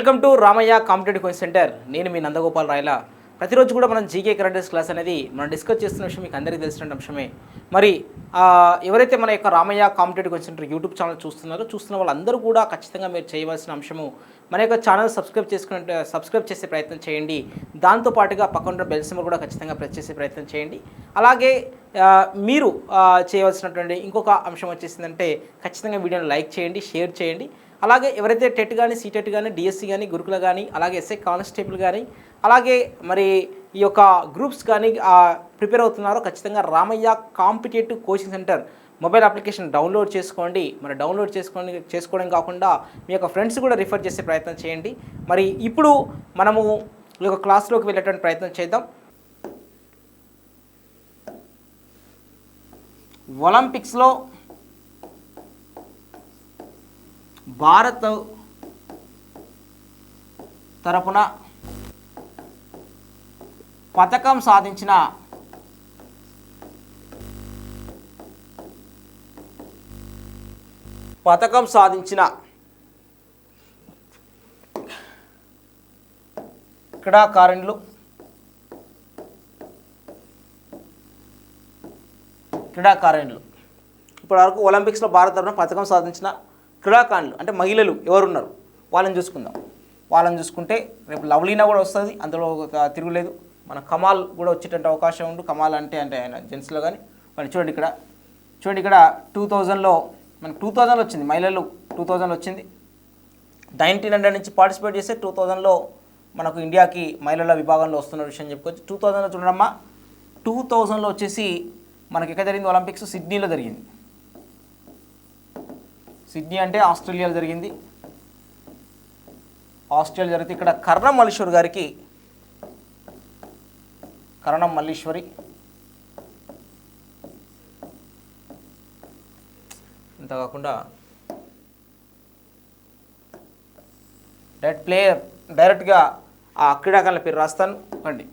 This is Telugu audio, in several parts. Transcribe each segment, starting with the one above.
Welcome to Ramayya competitive coaching centre. నేను మీ నందగోపాల్ రాయల. ప్రతిరోజు కూడా మనం జీకే కరెంట్ క్లాస్ అనేది మనం డిస్కస్ చేస్తున్న విషయం మీకు అందరికీ తెలిసిన అంశమే. మరి ఎవరైతే మన యొక్క Ramayya competitive coaching centre YouTube channel చూస్తున్న వాళ్ళందరూ కూడా ఖచ్చితంగా మీరు చేయవలసిన అంశము మన యొక్క ఛానల్ సబ్స్క్రైబ్ చేసే ప్రయత్నం చేయండి. దాంతోపాటుగా పక్కన బెల్ సింబల్ కూడా ఖచ్చితంగా ప్రెస్ చేసే ప్రయత్నం చేయండి. అలాగే మీరు చేయవలసినటువంటి ఇంకొక అంశం వచ్చేసిందంటే ఖచ్చితంగా వీడియోని లైక్ చేయండి, షేర్ చేయండి. అలాగే ఎవరైతే టెట్ కానీ, సీటెట్ కానీ, డిఎస్సి కానీ, గురుకుల కానీ, అలాగే ఎస్ఐ కానిస్టేబుల్ కానీ, అలాగే మరి ఈ యొక్క గ్రూప్స్ కానీ ప్రిపేర్ అవుతున్నారో ఖచ్చితంగా Ramayya competitive coaching centre mobile application download చేసుకోండి. మరి డౌన్లోడ్ చేసుకోవడం కాకుండా మీ యొక్క ఫ్రెండ్స్ కూడా రిఫర్ చేసే ప్రయత్నం చేయండి. మరి ఇప్పుడు మనము ఈ యొక్క క్లాస్లోకి వెళ్ళేటువంటి ప్రయత్నం చేద్దాం. ఒలింపిక్స్లో భారత్ తరపున పతకం సాధించిన క్రీడాకారులు ఇప్పటివరకు ఒలింపిక్స్లో భారత తరపున పతకం సాధించిన క్రీడాకారులు అంటే మహిళలు ఎవరున్నారు వాళ్ళని చూసుకుందాం. వాళ్ళని చూసుకుంటే రేపు లవ్లీనా కూడా వస్తుంది, అందులో తిరుగులేదు. మన కమాల్ కూడా వచ్చేటంటే అవకాశం ఉంది. కమాల్ అంటే ఆయన జెంట్స్లో కానీ మరి చూడండి ఇక్కడ 2000లో మనకు 2000 వచ్చింది, మహిళలు 2000 వచ్చింది. 1900 నుంచి పార్టిసిపేట్ చేస్తే 2000లో మనకు ఇండియాకి మహిళల విభాగంలో వస్తున్న విషయం చెప్పుకోవచ్చు. 2000లో చూడమ్మా, 2000లో వచ్చేసి మనకి ఎక్కడ జరిగింది ఒలింపిక్స్? సిడ్నీలో జరిగింది. సిడ్నీ అంటే ఆస్ట్రేలియాలో జరిగింది. ఆస్ట్రేలియా జరిగితే ఇక్కడ కరణం మల్లీశ్వరి ఇంత కాకుండా డైరెక్ట్గా ఆ క్రీడాకారుల పేరు రాస్తాను అండి,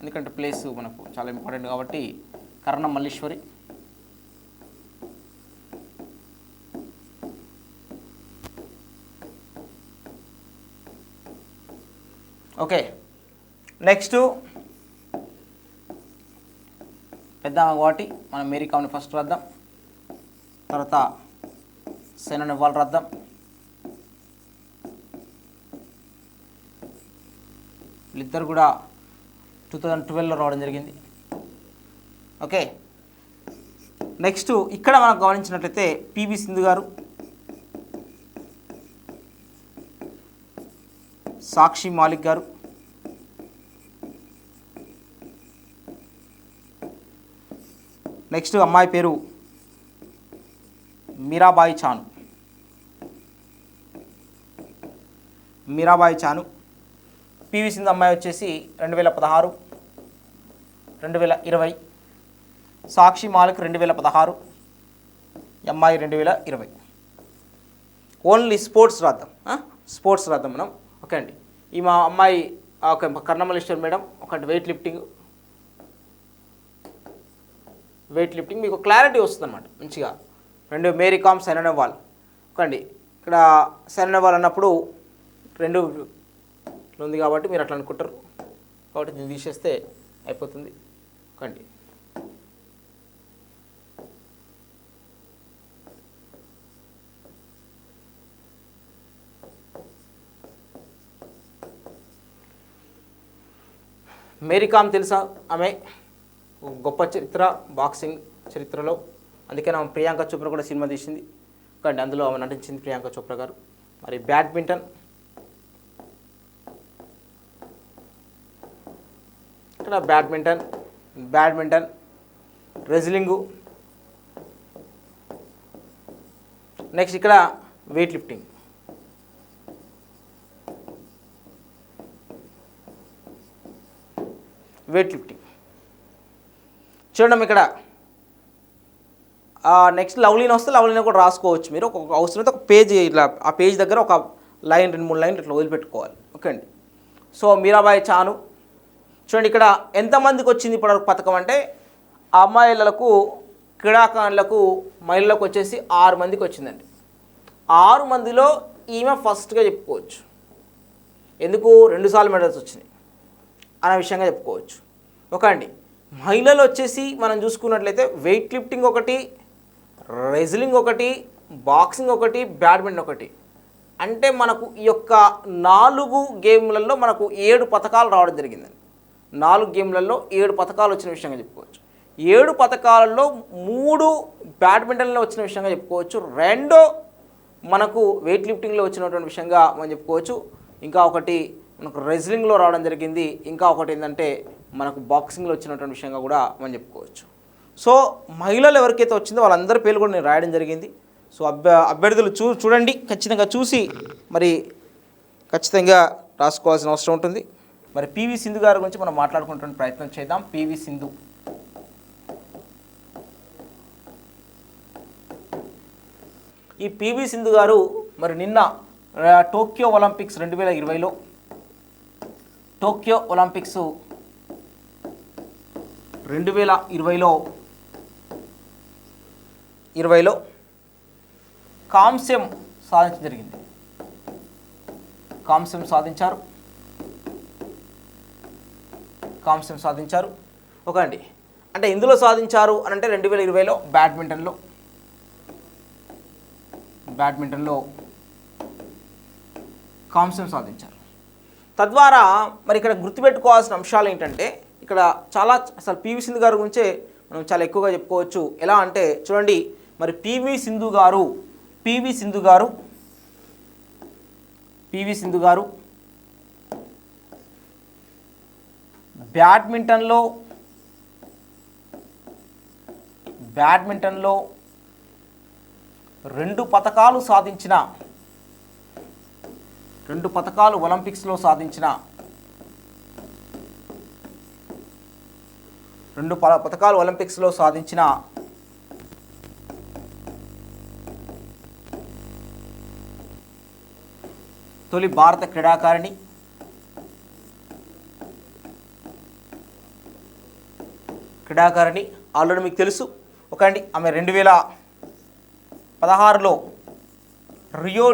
ఎందుకంటే ప్లేస్ మనకు చాలా ఇంపార్టెంట్ కాబట్టి. కరణం మల్లీశ్వరి, ఓకే. నెక్స్ట్ పెద్దామ కాబట్టి మనం మేరీ కామ్ని ఫస్ట్ రాద్దాం, తర్వాత సైనా నెహ్వాల్ రాద్దాం. వీళ్ళిద్దరు కూడా 2012లో రావడం జరిగింది. ఓకే. నెక్స్ట్ ఇక్కడ మనం గమనించినట్లయితే పివి సింధు గారు, సాక్షి మాలిక్ గారు, నెక్స్ట్ అమ్మాయి పేరు మీరాబాయి చాను. పివి సింధు అమ్మాయి వచ్చేసి 2016, 2020. సాక్షి మాలిక్ 2016, అమ్మాయి 2020. ఓన్లీ స్పోర్ట్స్ రాద్దాం మనం. ఓకే అండి. ఈ మా అమ్మాయి ఓకే కరణం మల్లీశ్వరి మేడం ఒకటి వెయిట్ లిఫ్టింగ్ మీకు క్లారిటీ వస్తుంది అన్నమాట మంచిగా. రెండు మేరీ కామ్, సైనా నెహ్వాల్. ఓకే అండి. ఇక్కడ సైనా నెహ్వాల్ అన్నప్పుడు 2 ఉంది కాబట్టి మీరు అట్లా అనుకుంటారు, కాబట్టి దీన్ని తీసేస్తే అయిపోతుంది. ఓకే అండి. మేరీ కామ్ తెలుసా? ఆమె గొప్ప చరిత్ర బాక్సింగ్ చరిత్రలో, అందుకే ఆమె ప్రియాంక చోప్రా కూడా సినిమా తీసింది కానీ అందులో ఆమె నటించింది ప్రియాంక చోప్రా గారు. మరి బ్యాడ్మింటన్, ఇక్కడ బ్యాడ్మింటన్, రెజ్లింగు. నెక్స్ట్ ఇక్కడ వెయిట్ లిఫ్టింగ్. చూడండి ఇక్కడ నెక్స్ట్ లవ్లీన్ వస్తే లవ్లీన్ కూడా రాసుకోవచ్చు మీరు. ఒక అవసరమైతే ఒక పేజ్ ఇట్లా ఆ పేజ్ దగ్గర ఒక లైన్ 2-3 లైన్లు ఇట్లా వదిలిపెట్టుకోవాలి. ఓకే అండి. సో మీరాబాయి చాను చూడండి ఇక్కడ ఎంతమందికి వచ్చింది ఇప్పటివరకు పథకం అంటే అమ్మాయిలకు క్రీడాకారులకు మహిళలకు వచ్చేసి 6 మందికి వచ్చిందండి. 6 మందిలో ఈమె ఫస్ట్గా చెప్పుకోవచ్చు. ఎందుకు 2 సార్లు మెడల్స్ వచ్చినాయి అనే విషయంగా చెప్పుకోవచ్చు. అండి మహిళలు వచ్చేసి మనం చూసుకున్నట్లయితే వెయిట్ లిఫ్టింగ్ ఒకటి, రెజ్లింగ్ ఒకటి, బాక్సింగ్ ఒకటి, బ్యాడ్మింటన్ ఒకటి. అంటే మనకు ఈ యొక్క 4 గేమ్లలో మనకు 7 పథకాలు రావడం జరిగిందండి. 4 గేమ్లలో 7 పథకాలు వచ్చిన విషయంగా చెప్పుకోవచ్చు. 7 పథకాలలో 3 బ్యాడ్మింటన్లో వచ్చిన విషయంగా చెప్పుకోవచ్చు, 2 మనకు వెయిట్ లిఫ్టింగ్లో వచ్చినటువంటి విషయంగా మనం చెప్పుకోవచ్చు. ఇంకా ఒకటి మనకు రెజ్లింగ్లో రావడం జరిగింది, ఇంకా ఒకటి ఏంటంటే మనకు బాక్సింగ్లో వచ్చినటువంటి విషయంగా కూడా మనం చెప్పుకోవచ్చు. సో మహిళలు ఎవరికైతే వచ్చిందో వాళ్ళందరి పేర్లు కూడా నేను రాయడం జరిగింది. సో అభ్యర్థులు చూడండి, ఖచ్చితంగా చూసి మరి ఖచ్చితంగా రాసుకోవాల్సిన అవసరం ఉంటుంది. మరి పివి సింధు గారి గురించి మనం మాట్లాడుకునేటువంటి ప్రయత్నం చేద్దాం. పివి సింధు ఈ పివి సింధు గారు మరి నిన్న టోక్యో ఒలింపిక్స్ 2020లో టోక్యో ఒలింపిక్స్ 2020లో కాంస్యం సాధించడం జరిగింది. కాంస్యం సాధించారు. అండి అంటే ఇందులో సాధించారు అని అంటే 2020లో బ్యాడ్మింటన్లో కాంస్యం సాధించారు. తద్వారా మరి ఇక్కడ గుర్తుపెట్టుకోవాల్సిన అంశాలు ఏంటంటే ఇక్కడ చాలా అసలు పివి సింధు గారి గురించే మనం చాలా ఎక్కువగా చెప్పుకోవచ్చు. ఎలా అంటే చూడండి, మరి పివి సింధు గారు బ్యాడ్మింటన్లో 2 పతకాలు సాధించిన 2 పతకాలు ఒలింపిక్స్లో సాధించిన 2 పతకాలు ఒలింపిక్స్లో సాధించిన తొలి భారత క్రీడాకారిణి. ఆల్రెడీ మీకు తెలుసు. అండి ఆమె 2016లో రియో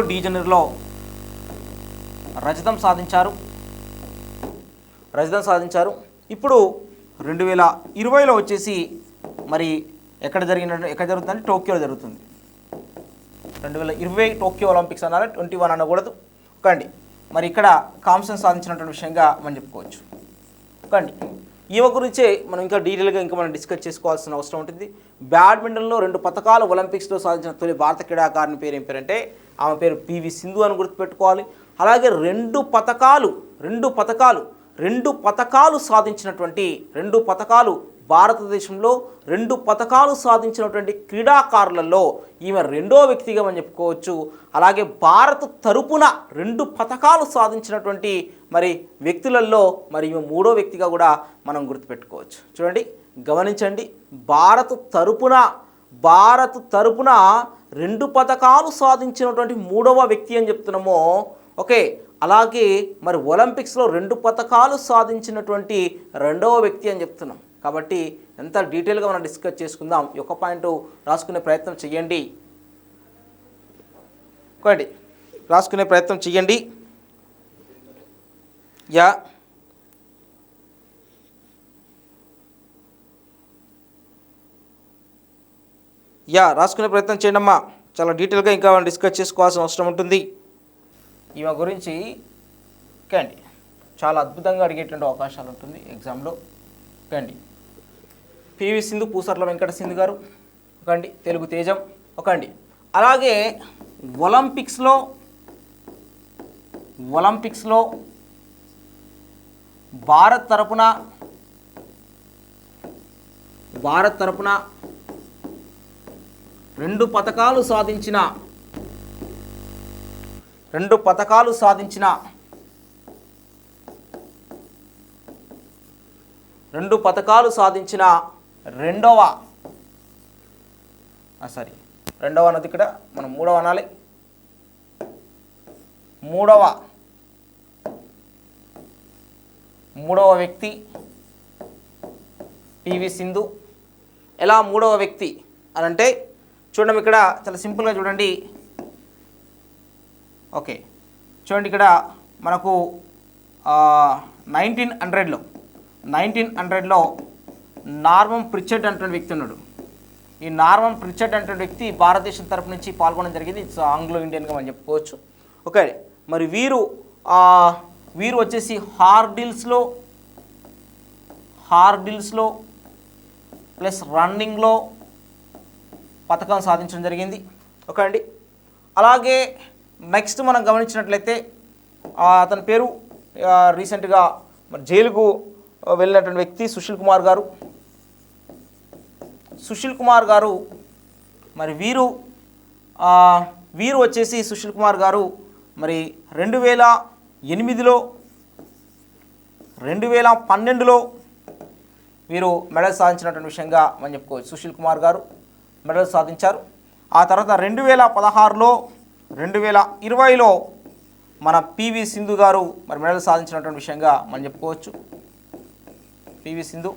డీజనర్లో రజతం సాధించారు. ఇప్పుడు 2020లో వచ్చేసి మరి ఎక్కడ జరుగుతుందంటే టోక్యోలో జరుగుతుంది. 2020 టోక్యో ఒలింపిక్స్ అన్నారు, 21 అనకూడదు. అండి మరి ఇక్కడ కాంస్యం సాధించినటువంటి విషయంగా మనం చెప్పుకోవచ్చు. అండి ఈమె గురించే మనం ఇంకా డీటెయిల్గా మనం డిస్కస్ చేసుకోవాల్సిన అవసరం ఉంటుంది. బ్యాడ్మింటన్లో 2 పతకాలు ఒలింపిక్స్లో సాధించిన తొలి భారత క్రీడాకారిణి పేరు ఏం పేరంటే ఆమె పేరు పివి సింధు అని గుర్తుపెట్టుకోవాలి. అలాగే 2 పతకాలు సాధించినటువంటి 2 పతకాలు భారతదేశంలో 2 పతకాలు సాధించినటువంటి క్రీడాకారులలో ఈమె 2వ వ్యక్తిగా మనం చెప్పుకోవచ్చు. అలాగే భారత్ తరపున 2 పతకాలు సాధించినటువంటి మరి వ్యక్తులలో మరి ఈమె 3వ వ్యక్తిగా కూడా మనం గుర్తుపెట్టుకోవచ్చు. చూడండి, గమనించండి, భారత్ తరపున 2 పతకాలు సాధించినటువంటి 3వ వ్యక్తి అని చెప్తున్నామో. అలాగే మరి ఒలింపిక్స్లో 2 పతకాలు సాధించినటువంటి 2వ వ్యక్తి అని చెప్తున్నాం. కాబట్టి ఎంత డీటెయిల్గా మనం డిస్కస్ చేసుకుందాం. ఈ ఒక్క పాయింట్ రాసుకునే ప్రయత్నం చేయండి. రాసుకునే ప్రయత్నం చేయండి అమ్మా. చాలా డీటెయిల్గా ఇంకా మనం డిస్కస్ చేసుకోవాల్సిన అవసరం ఉంటుంది. ఈమె గురించి అండి చాలా అద్భుతంగా అడిగేటువంటి అవకాశాలు ఉంటుంది ఎగ్జామ్లో. అండి పివి సింధు, పూసర్ల వెంకట సింధు గారు అండి తెలుగు తేజం. అండి అలాగే ఒలింపిక్స్లో భారత్ తరపున 2 పతకాలు సాధించిన 2 పతకాలు సాధించిన 2 పతకాలు సాధించిన రెండవ అన్నది ఇక్కడ మనం మూడవ అనాలి. మూడవ వ్యక్తి పివి సింధు. ఎలా మూడవ వ్యక్తి అని అంటే చూడండి, ఇక్కడ చాలా సింపుల్గా చూడండి. ఓకే, చూడండి ఇక్కడ మనకు 1900లో నార్మన్ ప్రిచర్డ్ అనేటువంటి వ్యక్తి ఉన్నాడు. ఈ నార్మన్ ప్రిచర్డ్ అనేటువంటి వ్యక్తి భారతదేశం తరపు నుంచి పాల్గొనడం జరిగింది. ఇట్స్ ఆంగ్లో ఇండియన్గా మనం చెప్పుకోవచ్చు. ఓకే, మరి వీరు వచ్చేసి హార్డిల్స్లో ప్లస్ రన్నింగ్లో పథకం సాధించడం జరిగింది. ఓకే అండి. అలాగే నెక్స్ట్ మనం గమనించినట్లయితే అతని పేరు రీసెంట్గా మరి జైలుకు వెళ్ళినటువంటి వ్యక్తి సుశీల్ కుమార్ గారు. మరి వీరు వచ్చేసి సుశీల్ కుమార్ గారు మరి 2008లో 2012లో వీరు మెడల్ సాధించినటువంటి విషయంగా మనం చెప్పుకోవచ్చు. సుశీల్ కుమార్ గారు మెడల్ సాధించారు. ఆ తర్వాత 2016లో 2020లో మన పివి సింధు గారు మరి మెడల్ సాధించినటువంటి విషయంగా మనం చెప్పుకోవచ్చు. పివి సింధు,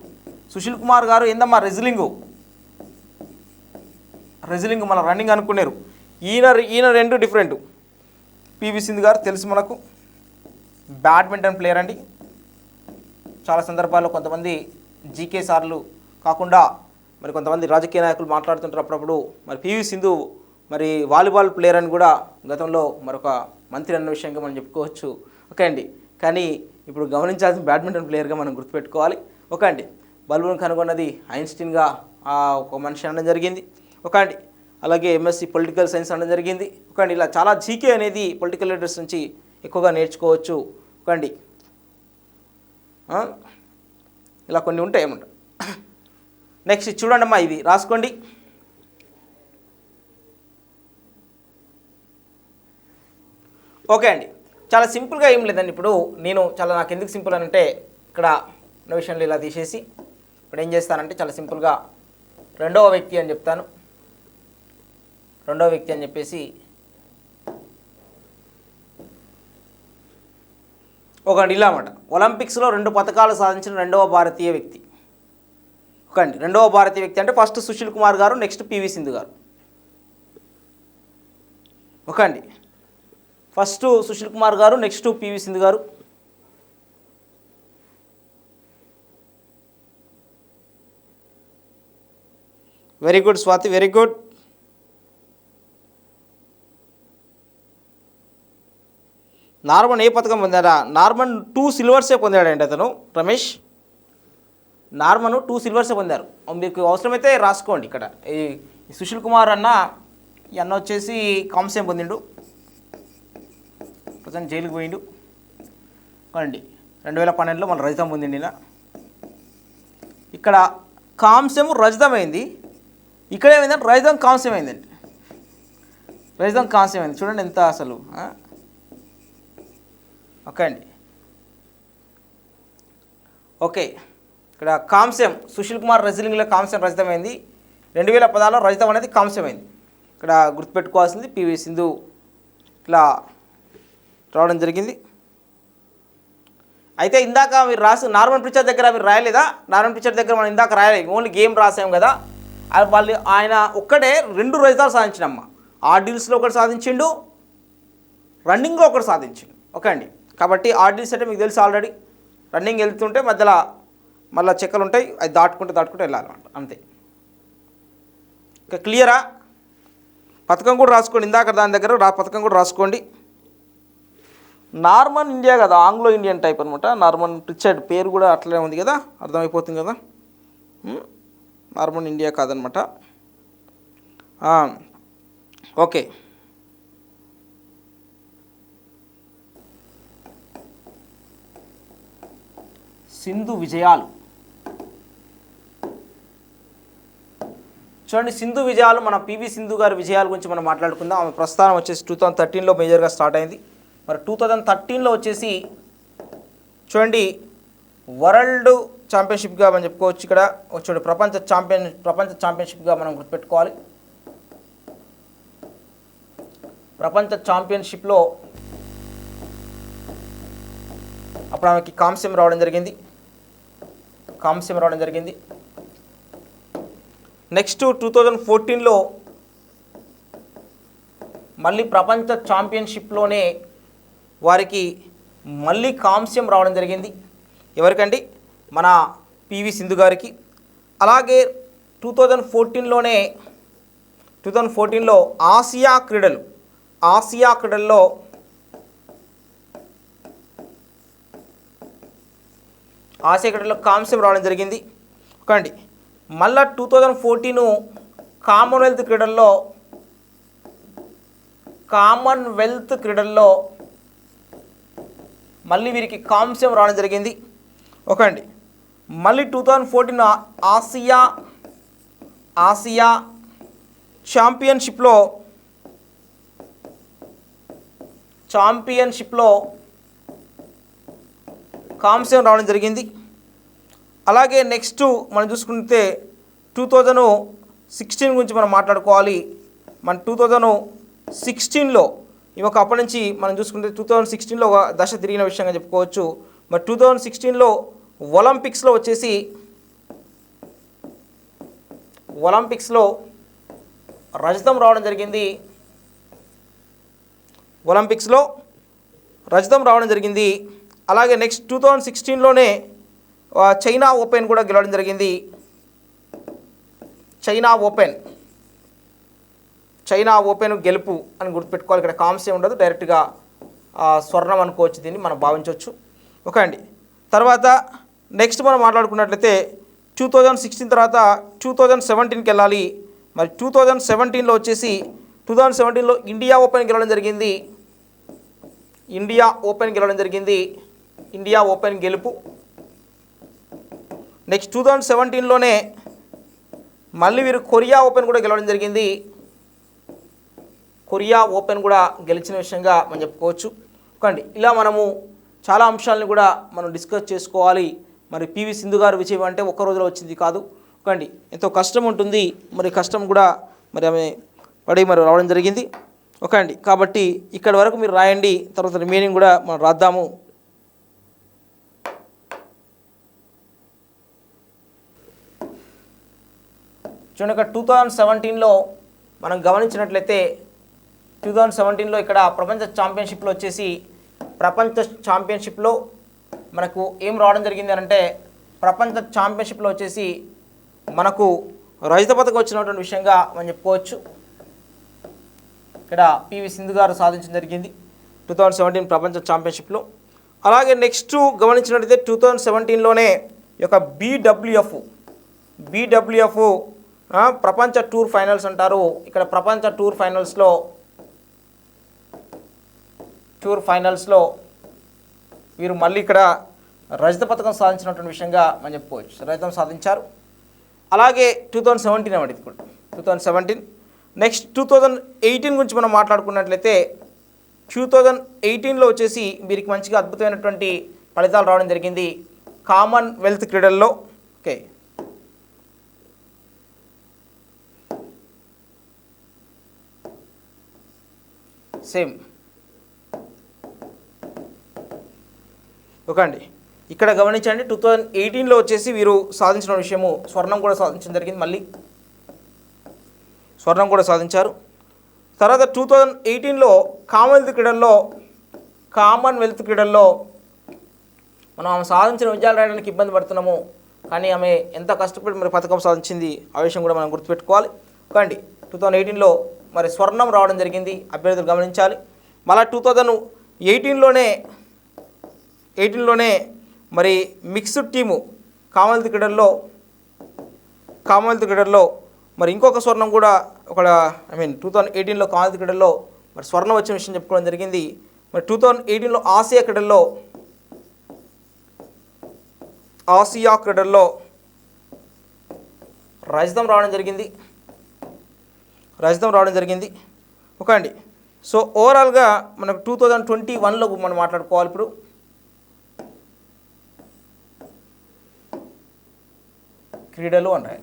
సుశీల్ కుమార్ గారు ఏందమ్మా రెజ్లింగ్ మన రన్నింగ్ అనుకున్నారు. ఈయన రెండు డిఫరెంట్. పివి సింధు గారు తెలుసు మనకు బ్యాడ్మింటన్ ప్లేయర్ అండి. చాలా సందర్భాల్లో కొంతమంది జీకే సార్లు కాకుండా మరి కొంతమంది రాజకీయ నాయకులు మాట్లాడుతుంటారు అప్పుడప్పుడు. మరి పివి సింధు మరి వాలీబాల్ ప్లేయర్ అని కూడా గతంలో మరొక మంత్రి అన్న విషయంగా మనం చెప్పుకోవచ్చు. ఓకే అండి. కానీ ఇప్పుడు గమనించాల్సిన బ్యాడ్మింటన్ ప్లేయర్గా మనం గుర్తుపెట్టుకోవాలి. ఓకే అండి. బల్బును కనుగొన్నది ఐన్స్టీన్గా ఒక మనిషి అనడం జరిగింది. ఓకే అండి. అలాగే ఎంఎస్సి పొలిటికల్ సైన్స్ అనడం జరిగింది. ఓకే అండి. ఇలా చాలా జీకే అనేది పొలిటికల్ లీడర్స్ నుంచి ఎక్కువగా నేర్చుకోవచ్చు. ఓకే అండి. ఇలా కొన్ని ఉంటాయి ఏమంటారు. నెక్స్ట్ చూడండి అమ్మా, ఇవి రాసుకోండి. ఓకే అండి. చాలా సింపుల్గా ఏం లేదండి. ఇప్పుడు నాకు ఎందుకు సింపుల్ అని అంటే ఇక్కడ ఉన్న విషయంలో ఇలా తీసేసి ఇప్పుడు ఏం చేస్తానంటే చాలా సింపుల్గా రెండవ వ్యక్తి అని చెప్తాను. రెండవ వ్యక్తి అని చెప్పేసి ఒకటి ఇలా అన్నమాట. ఒలింపిక్స్లో 2 పథకాలు సాధించిన రెండవ భారతీయ వ్యక్తి. ఓకే అండి. రెండవ భారతీయ వ్యక్తి అంటే ఫస్ట్ సుశీల్ కుమార్ గారు, నెక్స్ట్ పివి సింధు గారు. ఓకే అండి. ఫస్ట్ సుశీల్ కుమార్ గారు, next PV Sindhu garu. Very good Swathi, very good. Norman ఏ పథకం పొందాడా? నార్మన్ 2 సిల్వర్సే పొందాడండి అతను. రమేష్, నార్మన్ 2 సిల్వర్సే పొందారు. మీకు అవసరమైతే రాసుకోండి. ఇక్కడ ఈ సుశీల్ కుమార్ అన్న వచ్చేసి కాంస్యం పొందిండు. ప్రజెంట్ జైలుకి పోయిండు. అండి 2012లో మన రజతం పొందిండి. ఇక్కడ కాంస్యం రజతమైంది. ఇక్కడ ఏమైందంటే రజతం కాంస్యం అయిందండి. రజతం కాంస్యం అయింది. చూడండి ఎంత అసలు. ఓకే అండి. ఓకే, ఇక్కడ కాంస్యం సుశీల్ కుమార్ రెజ్లింగ్లో కాంస్యం రజతమైంది. 2016లో రజతం అనేది కాంస్యమైంది. ఇక్కడ గుర్తుపెట్టుకోవాల్సింది పివి సింధు ఇట్లా రావడం జరిగింది. అయితే ఇందాక మీరు నార్మన్ ప్రిచర్ దగ్గర మీరు రాయలేదా? నార్మన్ ప్రిచర్ దగ్గర మనం ఇందాక రాయలేదు, ఓన్లీ గేమ్ రాసాం కదా. ఆయన ఒక్కడే 2 రజతాలు సాధించినమ్మ. ఆర్డిల్స్లో ఒకటి సాధించిండు, రన్నింగ్లో ఒకటి సాధించిండు. ఓకే అండి. కాబట్టి ఆర్డిల్స్ అంటే మీకు తెలుసు ఆల్రెడీ. రన్నింగ్ వెళ్తుంటే మధ్యలో మళ్ళీ చెక్కలు ఉంటాయి, అది దాటుకుంటూ వెళ్ళాలన్నమాట, అంతే. ఇంకా క్లియరా? పథకం కూడా రాసుకోండి. ఇందాక దాని దగ్గర పథకం కూడా రాసుకోండి. నార్మన్ ఇండియా కదా, ఆంగ్లో ఇండియన్ టైప్ అనమాట. నార్మన్ ప్రిచర్డ్ పేరు కూడా అట్లనే ఉంది కదా, అర్థమైపోతుంది కదా. నార్మన్ ఇండియా కాదనమాట. ఓకే, సింధు విజయాలు చూడండి. సింధు విజయాలు, మన పివి సింధు గారి విజయాల గురించి మనం మాట్లాడుకుందాం. ఆమె ప్రస్థానం వచ్చేసి 2013లో మేజర్గా స్టార్ట్ అయింది. మరి 2013లో వచ్చేసి చూడండి వరల్డ్ ఛాంపియన్షిప్గా మనం చెప్పుకోవచ్చు. ఇక్కడ చూడండి ప్రపంచ ఛాంపియన్షిప్గా మనం గుర్తుపెట్టుకోవాలి. ప్రపంచ ఛాంపియన్షిప్లో అప్పుడు ఆమెకి కాంస్యం రావడం జరిగింది. నెక్స్ట్ 2014లో మళ్ళీ ప్రపంచ ఛాంపియన్షిప్లోనే వారికి మళ్ళీ కాంస్యం రావడం జరిగింది. ఎవరికండి? మన పివి సింధు గారికి. అలాగే 2014లో ఆసియా క్రీడల్లో కాంస్యం రావడం జరిగింది. ఓకండి. మళ్ళా 2014 కామన్వెల్త్ క్రీడల్లో మళ్ళీ వీరికి కాంస్యం రావడం జరిగింది. ఓకే అండి. మళ్ళీ 2014 ఆసియా ఛాంపియన్షిప్లో కాంస్యం రావడం జరిగింది. అలాగే నెక్స్ట్ మనం చూసుకుంటే 2016 గురించి మనం మాట్లాడుకోవాలి. మన 2016లో ఇవొక అప్పటి నుంచి మనం చూసుకుంటే 2016లో ఒక దశ తిరిగిన విషయంగా చెప్పుకోవచ్చు. మరి 2016లో ఒలింపిక్స్లో రజతం రావడం జరిగింది. అలాగే నెక్స్ట్ 2016లోనే చైనా ఓపెన్ కూడా గెలవడం జరిగింది. చైనా ఓపెన్ గెలుపు అని గుర్తుపెట్టుకోవాలి. ఇక్కడ కాంస్యం ఉండదు, డైరెక్ట్గా స్వర్ణం అనుకోవచ్చు, దీన్ని మనం భావించవచ్చు. ఓకే అండి. తర్వాత నెక్స్ట్ మనం మాట్లాడుకున్నట్లయితే 2016 తర్వాత 2017కి వెళ్ళాలి. మరి 2017లో ఇండియా ఓపెన్ గెలవడం జరిగింది. ఇండియా ఓపెన్ గెలుపు. నెక్స్ట్ 2017లోనే మళ్ళీ వీరు కొరియా ఓపెన్ కూడా గెలవడం జరిగింది. కొరియా ఓపెన్ కూడా గెలిచిన విషయంగా మనం చెప్పుకోవచ్చు. ఓకే. ఇలా మనము చాలా అంశాలను కూడా మనం డిస్కస్ చేసుకోవాలి. మరి పివి సింధు గారు విజయం అంటే ఒక్క రోజులో వచ్చింది కాదు. ఓకే. ఎంతో కష్టం ఉంటుంది. మరి కష్టం కూడా మరి ఆమె పడి మరి రావడం జరిగింది. ఓకే అండి. కాబట్టి ఇక్కడ వరకు మీరు రాయండి, తర్వాత రిమైనింగ్ కూడా మనం రాద్దాము. చూడండి, 2017లో మనం గమనించినట్లయితే 2017లో ఇక్కడ ప్రపంచ ఛాంపియన్షిప్లో మనకు ఏం రావడం జరిగింది అంటే ప్రపంచ ఛాంపియన్షిప్లో వచ్చేసి మనకు రజత పథకం వచ్చినటువంటి విషయంగా మనం చెప్పుకోవచ్చు. ఇక్కడ పివి సింధు గారు సాధించడం జరిగింది 2017 ప్రపంచ ఛాంపియన్షిప్లో. అలాగే నెక్స్ట్ గమనించినట్లయితే 2017లోనే ఈ యొక్క బీడబ్ల్యూఎఫ్ ప్రపంచ టూర్ ఫైనల్స్ అంటారు. ఇక్కడ ప్రపంచ టూర్ ఫైనల్స్లో వీరు మళ్ళీ ఇక్కడ రజత పథకం సాధించినటువంటి విషయంగా మనం చెప్పుకోవచ్చు. రజతం సాధించారు. అలాగే 2017 అన్నమాట, ఇది కూడా 2017. నెక్స్ట్ 2018 గురించి మనం మాట్లాడుకున్నట్లయితే 2018లో వచ్చేసి వీరికి మంచిగా అద్భుతమైనటువంటి ఫలితాలు రావడం జరిగింది కామన్వెల్త్ క్రీడల్లో. ఓకే. సేమ్. ఓకే అండి. ఇక్కడ గమనించండి, 2018లో వచ్చేసి వీరు సాధించిన విషయము స్వర్ణం కూడా సాధించడం జరిగింది. మళ్ళీ స్వర్ణం కూడా సాధించారు. తర్వాత 2018లో కామన్వెల్త్ క్రీడల్లో మనం ఆమె సాధించిన విజయాలు రాయడానికి ఇబ్బంది పడుతున్నాము, కానీ ఆమె ఎంత కష్టపడి మరి పథకం సాధించింది ఆ విషయం కూడా మనం గుర్తుపెట్టుకోవాలి. ఓకే. 2018లో మరి స్వర్ణం రావడం జరిగింది, అభ్యర్థులు గమనించాలి. మళ్ళీ 2018లోనే మరి మిక్స్డ్ టీము కామన్వెల్త్ క్రీడల్లో మరి ఇంకొక స్వర్ణం కూడా 2018లో కామన్వెల్త్ క్రీడల్లో మరి స్వర్ణం వచ్చిన విషయం చెప్పుకోవడం జరిగింది. మరి 2018లో ఆసియా క్రీడల్లో రజతం రావడం జరిగింది. ఓకే అండి. సో ఓవరాల్గా మనకు 2021లో మనం మాట్లాడుకోవాలి. ఇప్పుడు క్రీడలు అన్నాయి.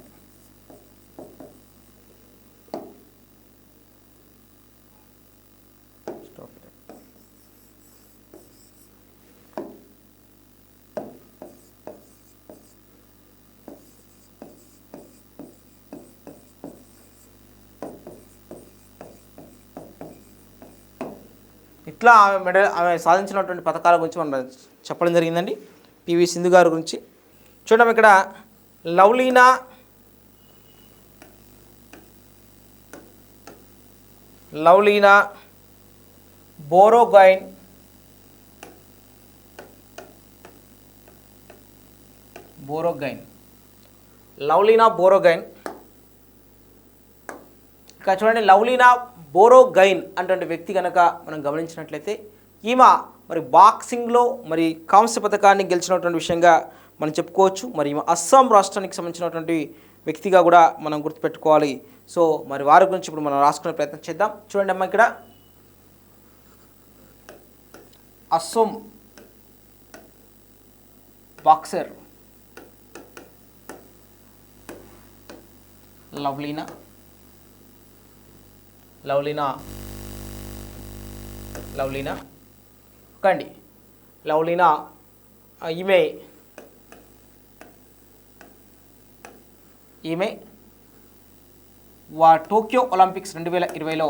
ఇట్లా ఆమె సాధించినటువంటి పథకాల గురించి మనం చెప్పడం జరిగిందండి. పివి సింధు గారి గురించి చూడడం ఇక్కడ లవ్లీనా బోరోగైన్ ఇక్కడ చూడండి, లవ్లీనా బోరోగైన్ అటువంటి వ్యక్తి కనుక మనం గమనించినట్లయితే ఈమె మరి బాక్సింగ్లో మరి కాంస్య పథకాన్ని గెలిచినటువంటి విషయంగా మనం చెప్పుకోవచ్చు. మరి ఈమె అస్సాం రాష్ట్రానికి సంబంధించినటువంటి వ్యక్తిగా కూడా మనం గుర్తుపెట్టుకోవాలి. సో మరి వారి గురించి ఇప్పుడు మనం రాసుకునే ప్రయత్నం చేద్దాం. చూడండి అమ్మ, ఇక్కడ అస్సాం బాక్సర్ లవ్లీనా కండి. లవ్లీనా ఈమె టోక్యో ఒలింపిక్స్ 2020లో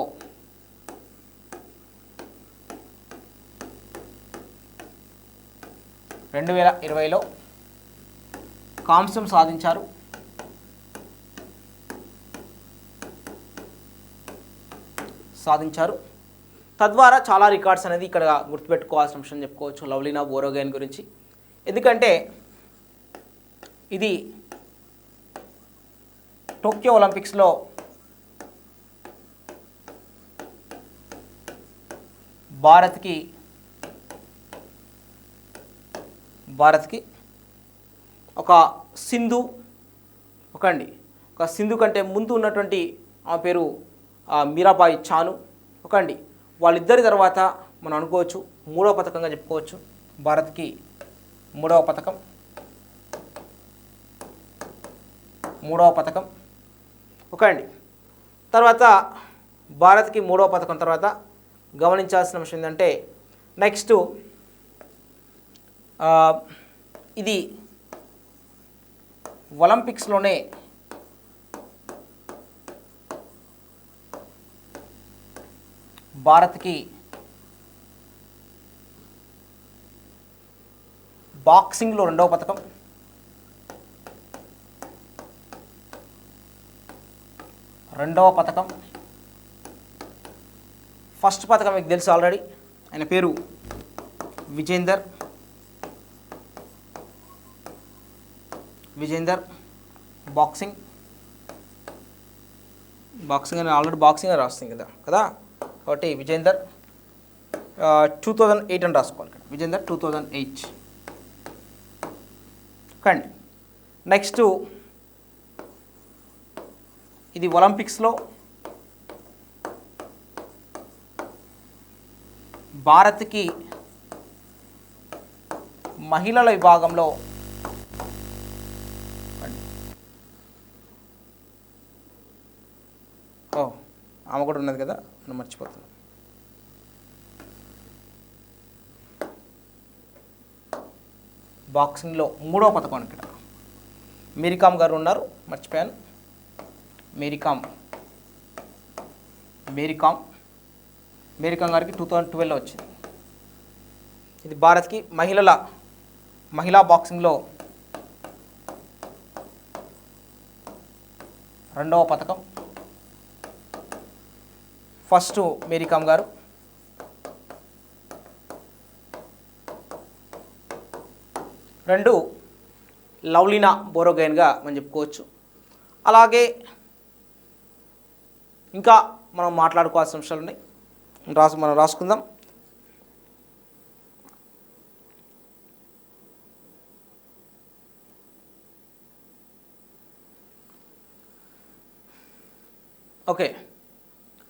కాంస్యం సాధించారు. తద్వారా చాలా రికార్డ్స్ అనేది ఇక్కడ గుర్తుపెట్టుకోవాల్సిన అంశం చెప్పుకోవచ్చు లవ్లీనా బోరోగైన్ గురించి. ఎందుకంటే ఇది టోక్యో ఒలింపిక్స్లో భారత్కి ఒక సింధు కంటే ముందు ఉన్నటువంటి ఆ పేరు మీరాబాయి చాను వాళ్ళిద్దరి తర్వాత మనం అనుకోవచ్చు మూడవ పథకంగా చెప్పుకోవచ్చు. భారత్కి మూడవ పథకం తర్వాత భారత్కి మూడవ పథకం తర్వాత గమనించాల్సిన విషయం ఏంటంటే నెక్స్ట్ ఇది ఒలింపిక్స్లోనే భారత్కి బాక్సింగ్లో రెండవ పథకం. ఫస్ట్ పథకం మీకు తెలుసు ఆల్రెడీ, ఆయన పేరు విజేందర్ బాక్సింగ్ అని ఆల్రెడీ బాక్సింగ్ అని రాస్తుంది కదా కాబట్టి విజేందర్ 2008 అని రాసుకోవాలి. విజేందర్ 2008 కండి. నెక్స్ట్ ఇది ఒలింపిక్స్లో భారత్కి మహిళల విభాగంలో ఆమె కూడా ఉన్నది కదా, మనం మర్చిపోతున్నాం. బాక్సింగ్లో మూడవ పథకం ఇక్కడ మేరీకామ్ గారు ఉన్నారు, మర్చిపోయాను. మేరీకామ్ గారికి 2012లో వచ్చింది. ఇది భారత్కి మహిళా బాక్సింగ్లో రెండవ పథకం. ఫస్ట్ మేరీకామ్ గారు, రెండు లవ్లీనా బోరోగైన్గా మనం చెప్పుకోవచ్చు. అలాగే ఇంకా మనం మాట్లాడుకోవాల్సిన అంశాలు ఉన్నాయి, మనం రాసుకుందాం. ఓకే,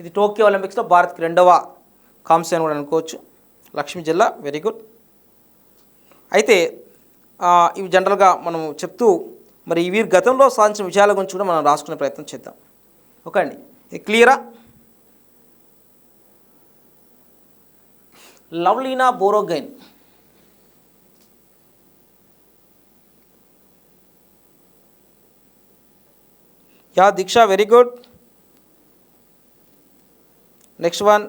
ఇది టోక్యో ఒలింపిక్స్లో భారత్కి రెండవ కాంస్య అని కూడా అనుకోవచ్చు. లక్ష్మీ జిల్లా, వెరీ గుడ్. అయితే ఇవి జనరల్గా మనం చెప్తూ మరి వీరి గతంలో సాధించిన విజయాల గురించి కూడా మనం రాసుకునే ప్రయత్నం చేద్దాం. ఓకే అండి, ఇది క్లియరా? Lovlina Borgohain yeah Deeksha, very good. Next one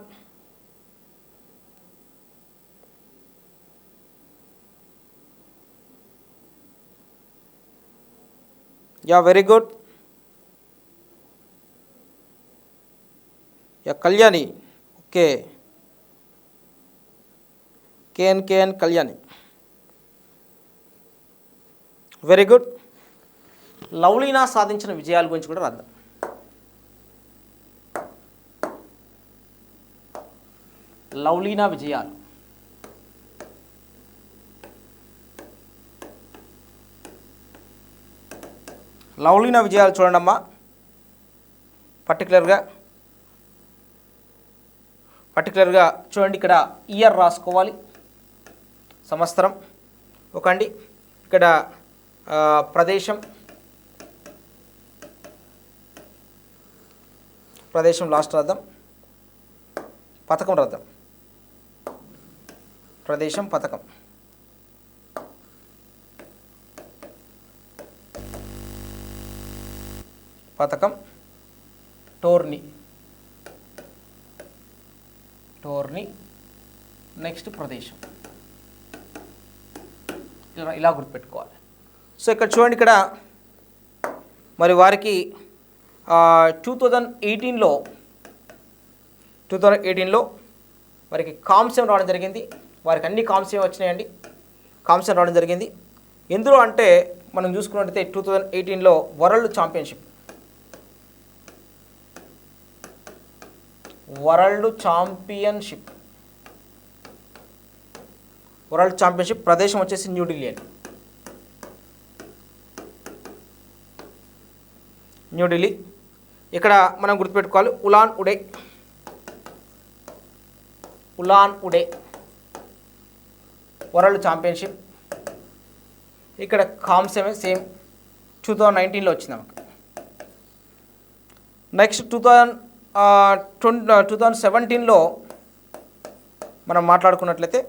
yeah very good. Yeah Kalyani. Okay, KN Kalyani, very good. Lovlina సాధించిన విజయాల గురించి కూడా రాద్దాం. లవ్లీనా విజయాలు. లవ్లీనా విజయాలు చూడండి అమ్మా. పర్టికులర్గా చూడండి, ఇక్కడ ఇయర్ రాసుకోవాలి, సంవత్సరం. ఒక అండి ఇక్కడ ప్రదేశం లాస్ట్ రాద్దాం, పథకం రాద్దాం. ప్రదేశం, పథకం. పథకం టోర్నీ. నెక్స్ట్ ప్రదేశం. ఇలా గుర్తుపెట్టుకోవాలి. సో ఇక్కడ చూడండి, ఇక్కడ మరి వారికి 2018లో వారికి కాంస్యం రావడం జరిగింది. వారికి అన్ని కాంస్యం వచ్చినాయండి, కాంస్యం రావడం జరిగింది. ఎందులో అంటే మనం చూసుకున్నట్టయితే 2018లో వరల్డ్ ఛాంపియన్షిప్ ప్రదేశం వచ్చేసి న్యూఢిల్లీ అండి. న్యూఢిల్లీ. ఇక్కడ మనం గుర్తుపెట్టుకోవాలి ఉలాన్ ఉడే వరల్డ్ ఛాంపియన్షిప్. ఇక్కడ కాంస్యమే సేమ్ 2019లో వచ్చింది మనకు. నెక్స్ట్ 2017లో మనం మాట్లాడుకున్నట్లయితే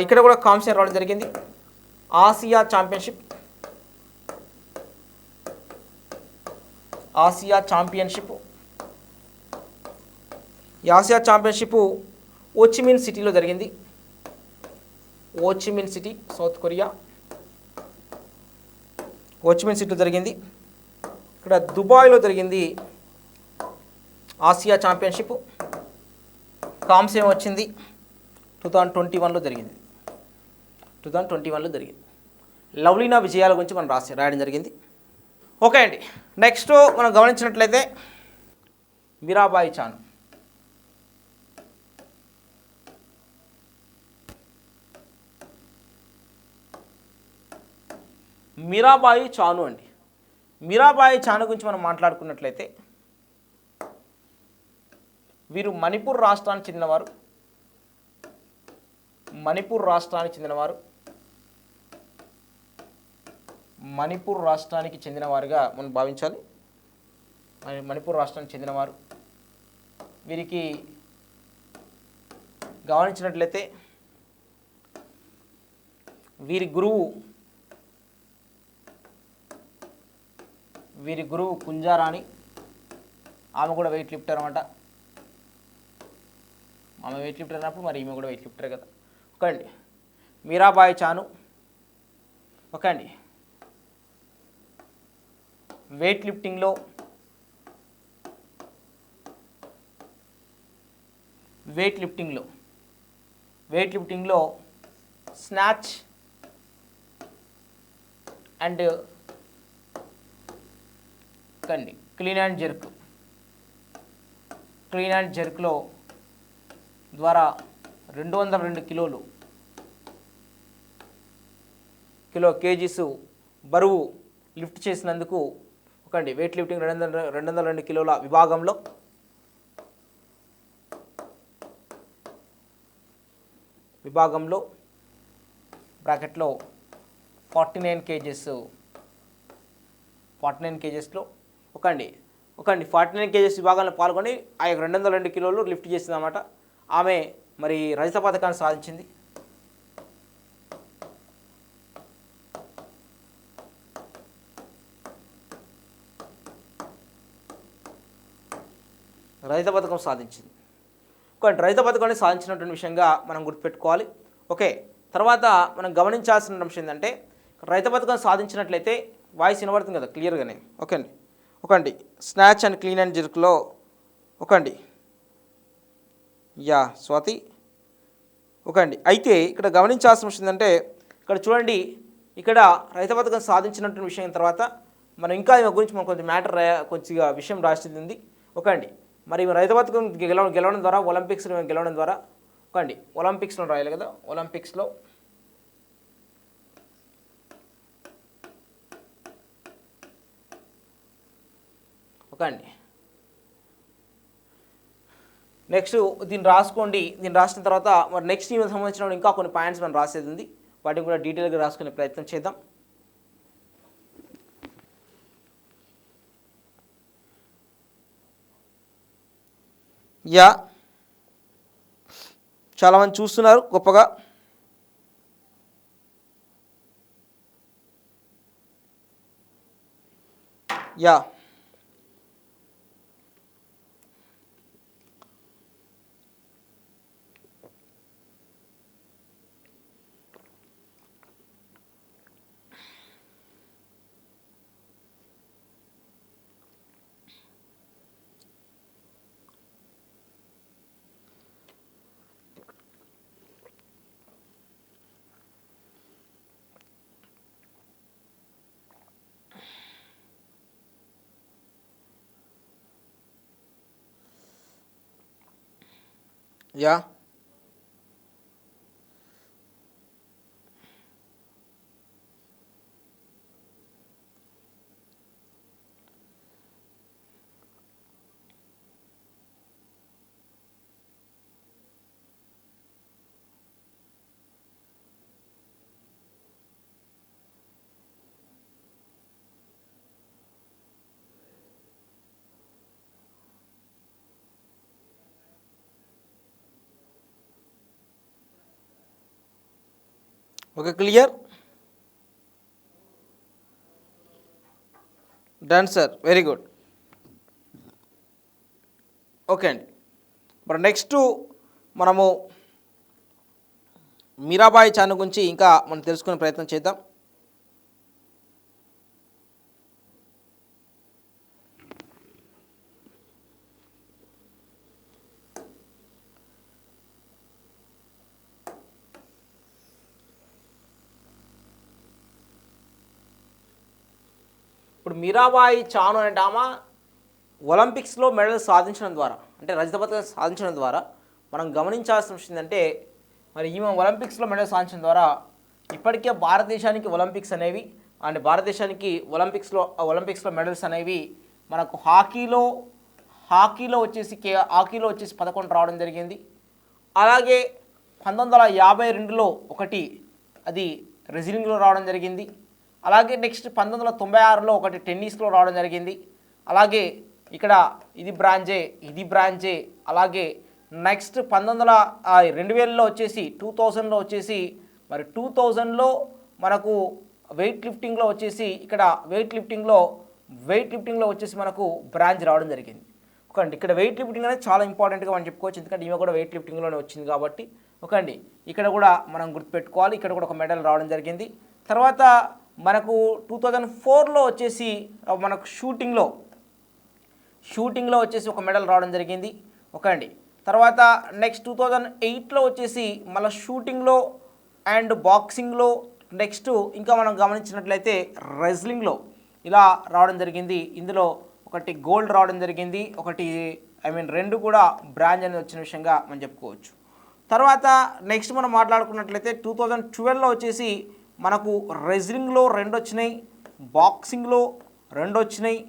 ఇక్కడ కూడా కాంస్యం రావడం జరిగింది. ఆసియా ఛాంపియన్షిప్ ఈ ఆసియా ఛాంపియన్షిప్ ఓచిమిన్ సిటీలో జరిగింది. ఓచిమిన్ సిటీ, సౌత్ కొరియా. ఓచిమిన్ సిటీలో జరిగింది. ఇక్కడ దుబాయ్లో జరిగింది ఆసియా ఛాంపియన్షిప్. కాంస్యం వచ్చింది 2021లో జరిగింది. లవ్లీనా విజయాల గురించి మనం రాయడం జరిగింది. ఓకే అండి. నెక్స్ట్ మనం గమనించినట్లయితే మీరాబాయి చాను. మీరాబాయి చాను గురించి మనం మాట్లాడుకున్నట్లయితే వీరు మణిపూర్ రాష్ట్రానికి చెందినవారుగా మనం భావించాలి. మణిపూర్ రాష్ట్రానికి చెందినవారు. వీరికి గమనించినట్లయితే వీరి గురువు కుంజారాణి. ఆమె కూడా వెయిట్ లిఫ్టర్ అనమాట. ఆమె వెయిట్ లిఫ్టర్ అన్నప్పుడు మరి ఈమె కూడా వెయిట్ లిఫ్టర్ కదా. ఓకే అండి. మీరాబాయి చాను. ఓకే అండి. వెయిట్ లిఫ్టింగ్లో స్నాచ్ అండ్ కండి క్లీన్ అండ్ జర్క్లో ద్వారా 202 కేజీస్ బరువు లిఫ్ట్ చేసినందుకు ఒకండి వెయిట్ లిఫ్టింగ్ 202 కిలోల విభాగంలో బ్రాకెట్లో 49 కేజెస్లో ఒకండి 49 కేజెస్ విభాగంలో పాల్గొని ఆ 202 కిలోలు లిఫ్ట్ చేసిందన్నమాట. ఆమె మరి రజత పథకాన్ని సాధించింది. రజత పథకాన్ని సాధించినటువంటి విషయంగా మనం గుర్తుపెట్టుకోవాలి. ఓకే, తర్వాత మనం గమనించాల్సిన అంశం ఏంటంటే రజత పథకం సాధించినట్లయితే వాయిస్ వినబడుతుంది కదా క్లియర్గానే? ఓకే అండి. ఓకే అండి. స్నాచ్ అండ్ క్లీన్ అండ్ జర్క్లో ఓకే అండి. యా స్వాతి. ఓకే అండి. అయితే ఇక్కడ గమనించాల్సిన విషయం ఏంటంటే ఇక్కడ చూడండి, ఇక్కడ రైతు పథకం సాధించినటువంటి విషయం తర్వాత మనం ఇంకా ఈమె గురించి మనం కొంచెం మ్యాటర్ కొద్దిగా విషయం రాసింది ఉంది. ఓకే అండి. మరి రైతు పథకం గెలవడం ద్వారా ఒలింపిక్స్ గెలవడం ద్వారా ఓకే అండి ఒలింపిక్స్లో రాయాలి కదా, ఒలింపిక్స్లో ఓకే అండి. నెక్స్ట్ దీన్ని రాసుకోండి. దీన్ని రాసిన తర్వాత మరి నెక్స్ట్ ఈవెంట్ సంబంధించిన ఇంకా కొన్ని పాయింట్స్ మనం రాసేది ఉంది, వాటిని కూడా డీటెయిల్గా రాసుకునే ప్రయత్నం చేద్దాం. యా చాలామంది చూస్తున్నారు గొప్పగా. Yeah yeah okay clear. Done sir, very good. Okay అండి. మరి నెక్స్ట్ మనము మీరాబాయి చాను గురించి ఇంకా మనం తెలుసుకునే ప్రయత్నం చేద్దాం. ఇప్పుడు మీరాబాయి చాను అంటే ఆమె ఒలింపిక్స్లో మెడల్ సాధించడం ద్వారా, అంటే రజత పథకం సాధించడం ద్వారా మనం గమనించాల్సిన విషయం ఏంటంటే మరి ఈమె ఒలింపిక్స్లో మెడల్ సాధించడం ద్వారా ఇప్పటికే భారతదేశానికి ఒలింపిక్స్ అనేవి అండ్ భారతదేశానికి ఒలింపిక్స్లో మెడల్స్ అనేవి మనకు హాకీలో వచ్చేసి 11 రావడం జరిగింది. అలాగే 1952లో ఒకటి అది రెజ్లింగ్లో రావడం జరిగింది. అలాగే నెక్స్ట్ 1996లో ఒకటి టెన్నిస్లో రావడం జరిగింది. అలాగే ఇక్కడ ఇది బ్రాంజే. అలాగే నెక్స్ట్ 2000లో వచ్చేసి 2000లో వచ్చేసి మరి 2000లో మనకు వెయిట్ లిఫ్టింగ్లో వచ్చేసి ఇక్కడ వెయిట్ లిఫ్టింగ్లో వచ్చేసి మనకు బ్రాంజ్ రావడం జరిగింది. ఓకే అండి. ఇక్కడ వెయిట్ లిఫ్టింగ్ అనేది చాలా ఇంపార్టెంట్గా మనం చెప్పుకోవచ్చు, ఎందుకంటే ఈమె కూడా వెయిట్ లిఫ్టింగ్లోనే వచ్చింది కాబట్టి. ఓకే అండి. ఇక్కడ కూడా మనం గుర్తుపెట్టుకోవాలి, ఇక్కడ కూడా ఒక మెడల్ రావడం జరిగింది. తర్వాత మనకు 2004లో వచ్చేసి మనకు షూటింగ్లో వచ్చేసి ఒక మెడల్ రావడం జరిగింది. ఓకే అండి. తర్వాత నెక్స్ట్ 2008లో వచ్చేసి మళ్ళీ షూటింగ్లో అండ్ బాక్సింగ్లో, నెక్స్ట్ ఇంకా మనం గమనించినట్లయితే రెజ్లింగ్లో ఇలా రావడం జరిగింది. ఇందులో ఒకటి గోల్డ్ రావడం జరిగింది, ఒకటి రెండు కూడా బ్రాంజ్ అనేది వచ్చిన విషయంగా మనం చెప్పుకోవచ్చు. తర్వాత నెక్స్ట్ మనం మాట్లాడుకున్నట్లయితే 2012లో వచ్చేసి మనకు రెజ్లింగ్లో 2 వచ్చినాయి, బాక్సింగ్లో 2 వచ్చినాయి.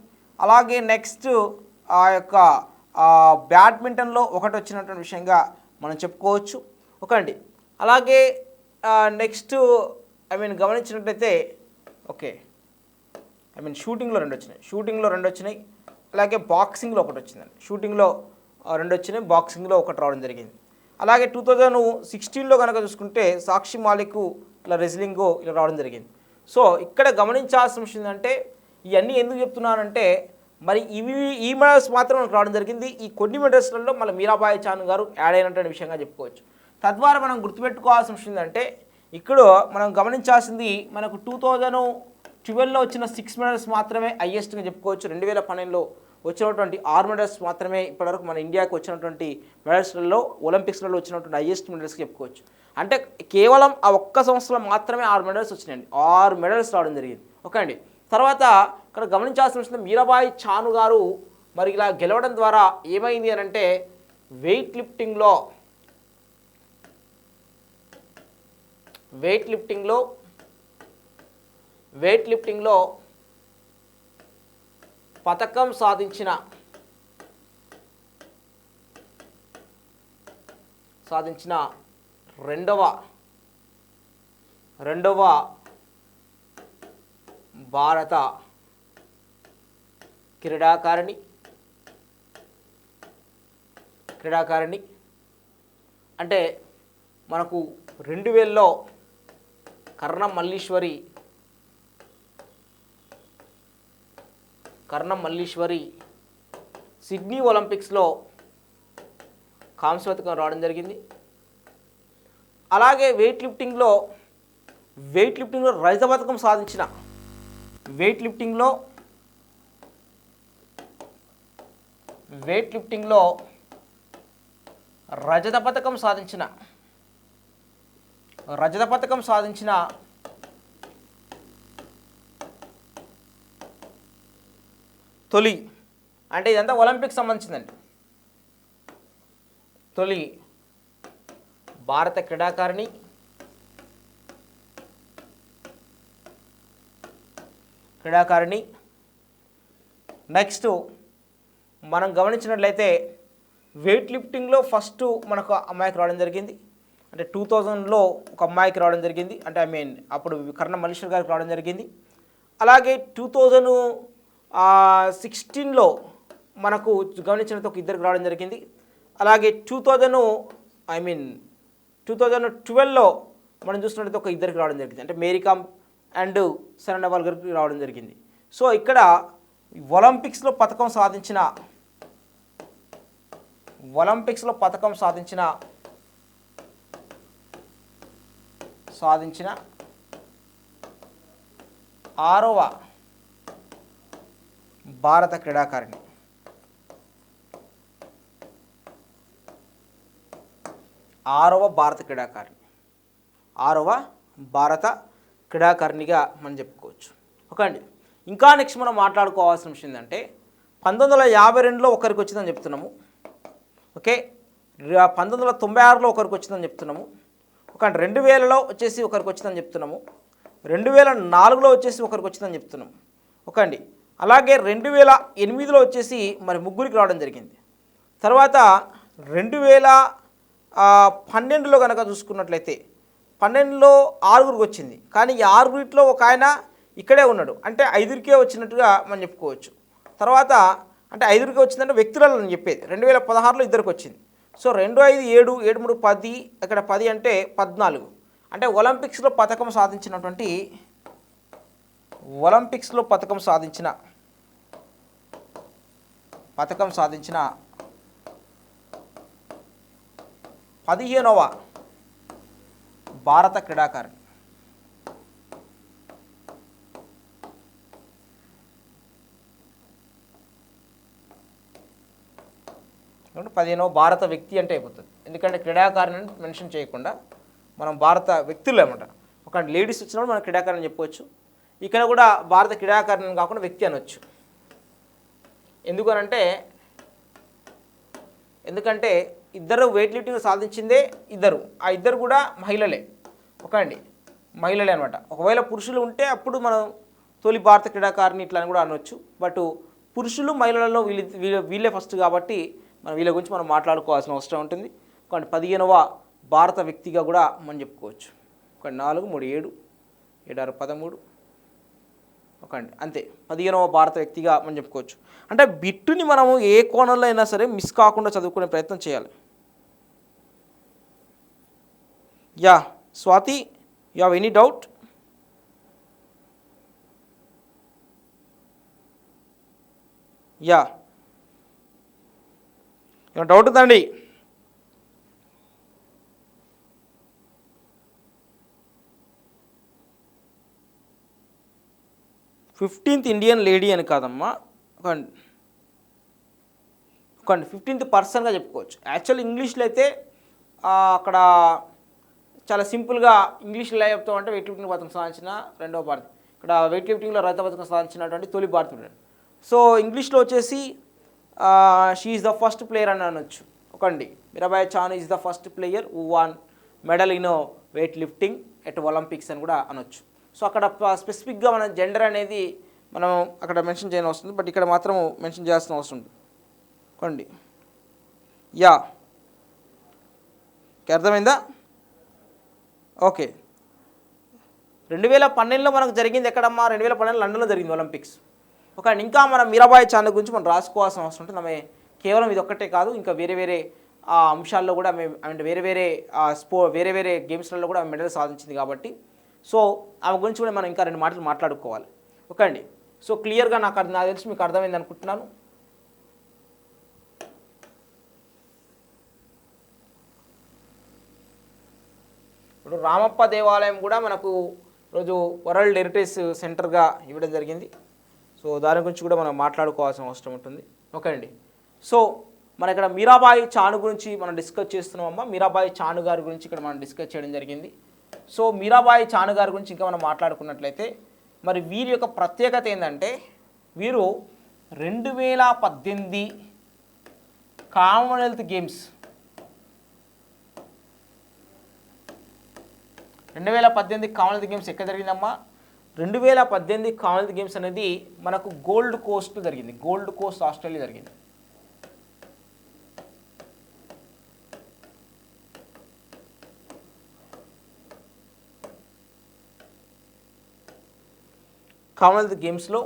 అలాగే నెక్స్ట్ ఆ యొక్క బ్యాడ్మింటన్లో 1 వచ్చినటువంటి విషయంగా మనం చెప్పుకోవచ్చు. ఓకే అండి. అలాగే నెక్స్ట్ గమనించినట్లయితే ఓకే షూటింగ్లో 2 వచ్చినాయి. అలాగే బాక్సింగ్లో 1 వచ్చిందండి. షూటింగ్లో 2 వచ్చినాయి, బాక్సింగ్లో 1 రావడం జరిగింది. అలాగే 2016లో కనుక చూసుకుంటే సాక్షి మాలిక్ ఇలా రెజ్లింగ్ ఇలా రావడం జరిగింది. సో ఇక్కడ గమనించాల్సిన విషయం ఏంటంటే ఇవన్నీ ఎందుకు చెప్తున్నానంటే మరి ఈ మెడల్స్ మాత్రం మనకు రావడం జరిగింది. ఈ కొన్ని మెడల్స్లలో మళ్ళీ మీరాబాయి చాను గారు యాడ్ అయినటువంటి విషయంగా చెప్పుకోవచ్చు. తద్వారా మనం గుర్తుపెట్టుకోవాల్సిన విషయం ఏంటంటే ఇక్కడ మనం గమనించాల్సింది మనకు 2012లో వచ్చిన 6 మెడల్స్ మాత్రమే హైయెస్ట్గా చెప్పుకోవచ్చు. 2012లో వచ్చినటువంటి 6 మెడల్స్ మాత్రమే ఇప్పటివరకు మన ఇండియాకి వచ్చినటువంటి మెడల్స్లలో ఒలింపిక్స్లలో వచ్చినటువంటి హైయెస్ట్ మెడల్స్కి చెప్పుకోవచ్చు. అంటే కేవలం ఆ ఒక్క సంవత్సరంలో మాత్రమే 6 మెడల్స్ వచ్చినాయండి. 6 మెడల్స్ రావడం జరిగింది. ఓకే అండి. తర్వాత ఇక్కడ గమనించాల్సిన విషయం, మీరాబాయి చాను గారు మరి ఇలా గెలవడం ద్వారా ఏమైంది అని అంటే వెయిట్ లిఫ్టింగ్లో పతకం సాధించిన రెండవ భారత క్రీడాకారిణి అంటే మనకు 2000లో కర్ణం మల్లీశ్వరి సిడ్నీ ఒలింపిక్స్లో కాంస్య పతకం రావడం జరిగింది. అలాగే వెయిట్ లిఫ్టింగ్లో రజత పతకం సాధించిన వెయిట్ లిఫ్టింగ్లో రజత పతకం సాధించిన తొలి, అంటే ఇదంతా ఒలింపిక్ సంబంధించిందండి, తొలి భారత క్రీడాకారిణి నెక్స్ట్ మనం గమనించినట్లయితే వెయిట్ లిఫ్టింగ్లో ఫస్ట్ మనకు అమ్మాయికి రావడం జరిగింది. అంటే 2000లో ఒక అమ్మాయికి రావడం జరిగింది. అంటే అప్పుడు కర్ణం మల్లీశ్వరి గారికి రావడం జరిగింది. అలాగే 2016లో మనకు గమనించినట్టు ఒక ఇద్దరికి రావడం జరిగింది. అలాగే 2012లో మనం చూసినట్లయితే ఒక ఇద్దరికి రావడం జరిగింది. అంటే మేరీకామ్ అండ్ సైనా నెహ్వాల్ గారికి రావడం జరిగింది. సో ఇక్కడ ఒలింపిక్స్లో పతకం సాధించిన 6వ భారత క్రీడాకారిణి. ఆరవ భారత క్రీడాకారిణిగా మనం చెప్పుకోవచ్చు. ఓకే అండి. ఇంకా నెక్స్ట్ మనం మాట్లాడుకోవాల్సిన విషయం ఏంటంటే 1952లో ఒకరికి వచ్చిందని చెప్తున్నాము. ఓకే, 1996లో ఒకరికి వచ్చిందని చెప్తున్నాము. ఒక 2000లో వచ్చేసి ఒకరికి వచ్చిందని చెప్తున్నాము. 2004లో వచ్చేసి ఒకరికి వచ్చిందని చెప్తున్నాము. ఓకే అండి. అలాగే 2008లో వచ్చేసి మరి ముగ్గురికి రావడం జరిగింది. తర్వాత 2012లో కనుక చూసుకున్నట్లయితే 12లో 6గురికి వచ్చింది. కానీ ఈ 6గురిట్లో ఒక ఆయన ఇక్కడే ఉన్నాడు, అంటే 5కే వచ్చినట్టుగా మనం చెప్పుకోవచ్చు. తర్వాత అంటే 5కే వచ్చిందంటే వ్యక్తులలో నేను చెప్పేది. 2016లో ఇద్దరికి వచ్చింది. సో 2, 5, 7, 7, 3, 10, ఇక్కడ 10 అంటే 14. అంటే ఒలింపిక్స్లో పతకం సాధించిన 15వ భారత క్రీడాకారిణి. 15వ భారత వ్యక్తి అంటే అయిపోతుంది. ఎందుకంటే క్రీడాకారిణి మెన్షన్ చేయకుండా మనం భారత వ్యక్తులు అనమాట. ఒక లేడీస్ వచ్చినప్పుడు మనం క్రీడాకారిణి చెప్పవచ్చు. ఇక్కడ కూడా భారత క్రీడాకారిణి కాకుండా వ్యక్తి అనొచ్చు. ఎందుకంటే ఇద్దరు వెయిట్ లిఫ్టింగ్ సాధించిందే ఇద్దరు, ఆ ఇద్దరు కూడా మహిళలే. ఓకే అండి, మహిళలే అనమాట. ఒకవేళ పురుషులు ఉంటే అప్పుడు మనం తొలి భారత క్రీడాకారిణి ఇట్లా అని కూడా అనొచ్చు. బట్ పురుషులు మహిళలలో వీళ్ళే ఫస్ట్ కాబట్టి మనం వీళ్ళ గురించి మనం మాట్లాడుకోవాల్సిన అవసరం ఉంటుంది. కానీ 15వ భారత వ్యక్తిగా కూడా మనం చెప్పుకోవచ్చు. ఒక 4, 3, 7, 7, 6, 13. ఓకే అండి, అంతే 15వ భారత వ్యక్తిగా మనం చెప్పుకోవచ్చు. అంటే బిట్టుని మనము ఏ కోణంలో అయినా సరే మిస్ కాకుండా చదువుకునే ప్రయత్నం చేయాలి. Yeah Swathi, you have any doubt? Yeah, ఏమైనా డౌట్ ఉందండి? 15th ఇండియన్ లేడీ అని కాదమ్మా, ఒక 15th పర్సన్గా చెప్పుకోవచ్చు. యాక్చువల్ ఇంగ్లీష్లో అయితే అక్కడ చాలా సింపుల్గా ఇంగ్లీష్లో ఎలా చెప్తామంటే వెయిట్ లిఫ్టింగ్ పథకం సాధించిన రెండవ భారతీయ, ఇక్కడ వెయిట్ లిఫ్టింగ్లో రజత పథకం సాధించినటువంటి తొలి భారతీయుడు. సో ఇంగ్లీష్లో వచ్చేసి she is the first player అని అనొచ్చు. ఒకండి Mirabai Chanu is the first player who won medal in weight lifting at Olympics అని కూడా అనొచ్చు. సో అక్కడ స్పెసిఫిక్గా మన జెండర్ అనేది మనం అక్కడ మెన్షన్ చేయని వస్తుంది, బట్ ఇక్కడ మాత్రం మెన్షన్ చేయాల్సిన అవసరం ఉంది. ఒకండి యా, అర్థమైందా? ఓకే. 2012లో మనకు జరిగింది ఎక్కడమ్మా? 2012 లండన్లో జరిగింది ఒలింపిక్స్. ఓకే అండి. ఇంకా మనం మీరాబాయి చాను గురించి మనం రాసుకోవాల్సిన అవసరం ఉంటుంది. ఆమె కేవలం ఇది ఒక్కటే కాదు, ఇంకా వేరే వేరే అంశాల్లో కూడా మేము అండ్ వేరే వేరే గేమ్స్లలో కూడా ఆమె మెడల్ సాధించింది కాబట్టి సో ఆమె గురించి కూడా మనం ఇంకా 2 మాటలు మాట్లాడుకోవాలి. ఓకే అండి. సో క్లియర్గా నాకు తెలిసి మీకు అర్థమైంది అనుకుంటున్నాను. ఇప్పుడు రామప్ప దేవాలయం కూడా మనకు రోజు వరల్డ్ హెరిటేజ్ సెంటర్గా ఇవ్వడం జరిగింది. సో దాని గురించి కూడా మనం మాట్లాడుకోవాల్సిన అవసరం ఉంటుంది. ఓకే అండి. సో మన ఇక్కడ మీరాబాయి చాను గురించి మనం డిస్కస్ చేస్తున్నామమ్మా. మీరాబాయి చాను గారి గురించి ఇక్కడ మనం డిస్కస్ చేయడం జరిగింది. సో మీరాబాయి చాను గారి గురించి ఇంకా మనం మాట్లాడుకున్నట్లయితే మరి వీరి యొక్క ప్రత్యేకత ఏంటంటే వీరు 2018 కామన్వెల్త్ గేమ్స్ 2018 కామన్వెల్త్ గేమ్స్ ఎక్కడ జరిగిందమ్మా? 2018 కామన్వెల్త్ గేమ్స్ అనేది మనకు గోల్డ్ కోస్ట్ జరిగింది. గోల్డ్ కోస్ట్ ఆస్ట్రేలియా జరిగింది. కామన్వెల్త్ గేమ్స్లో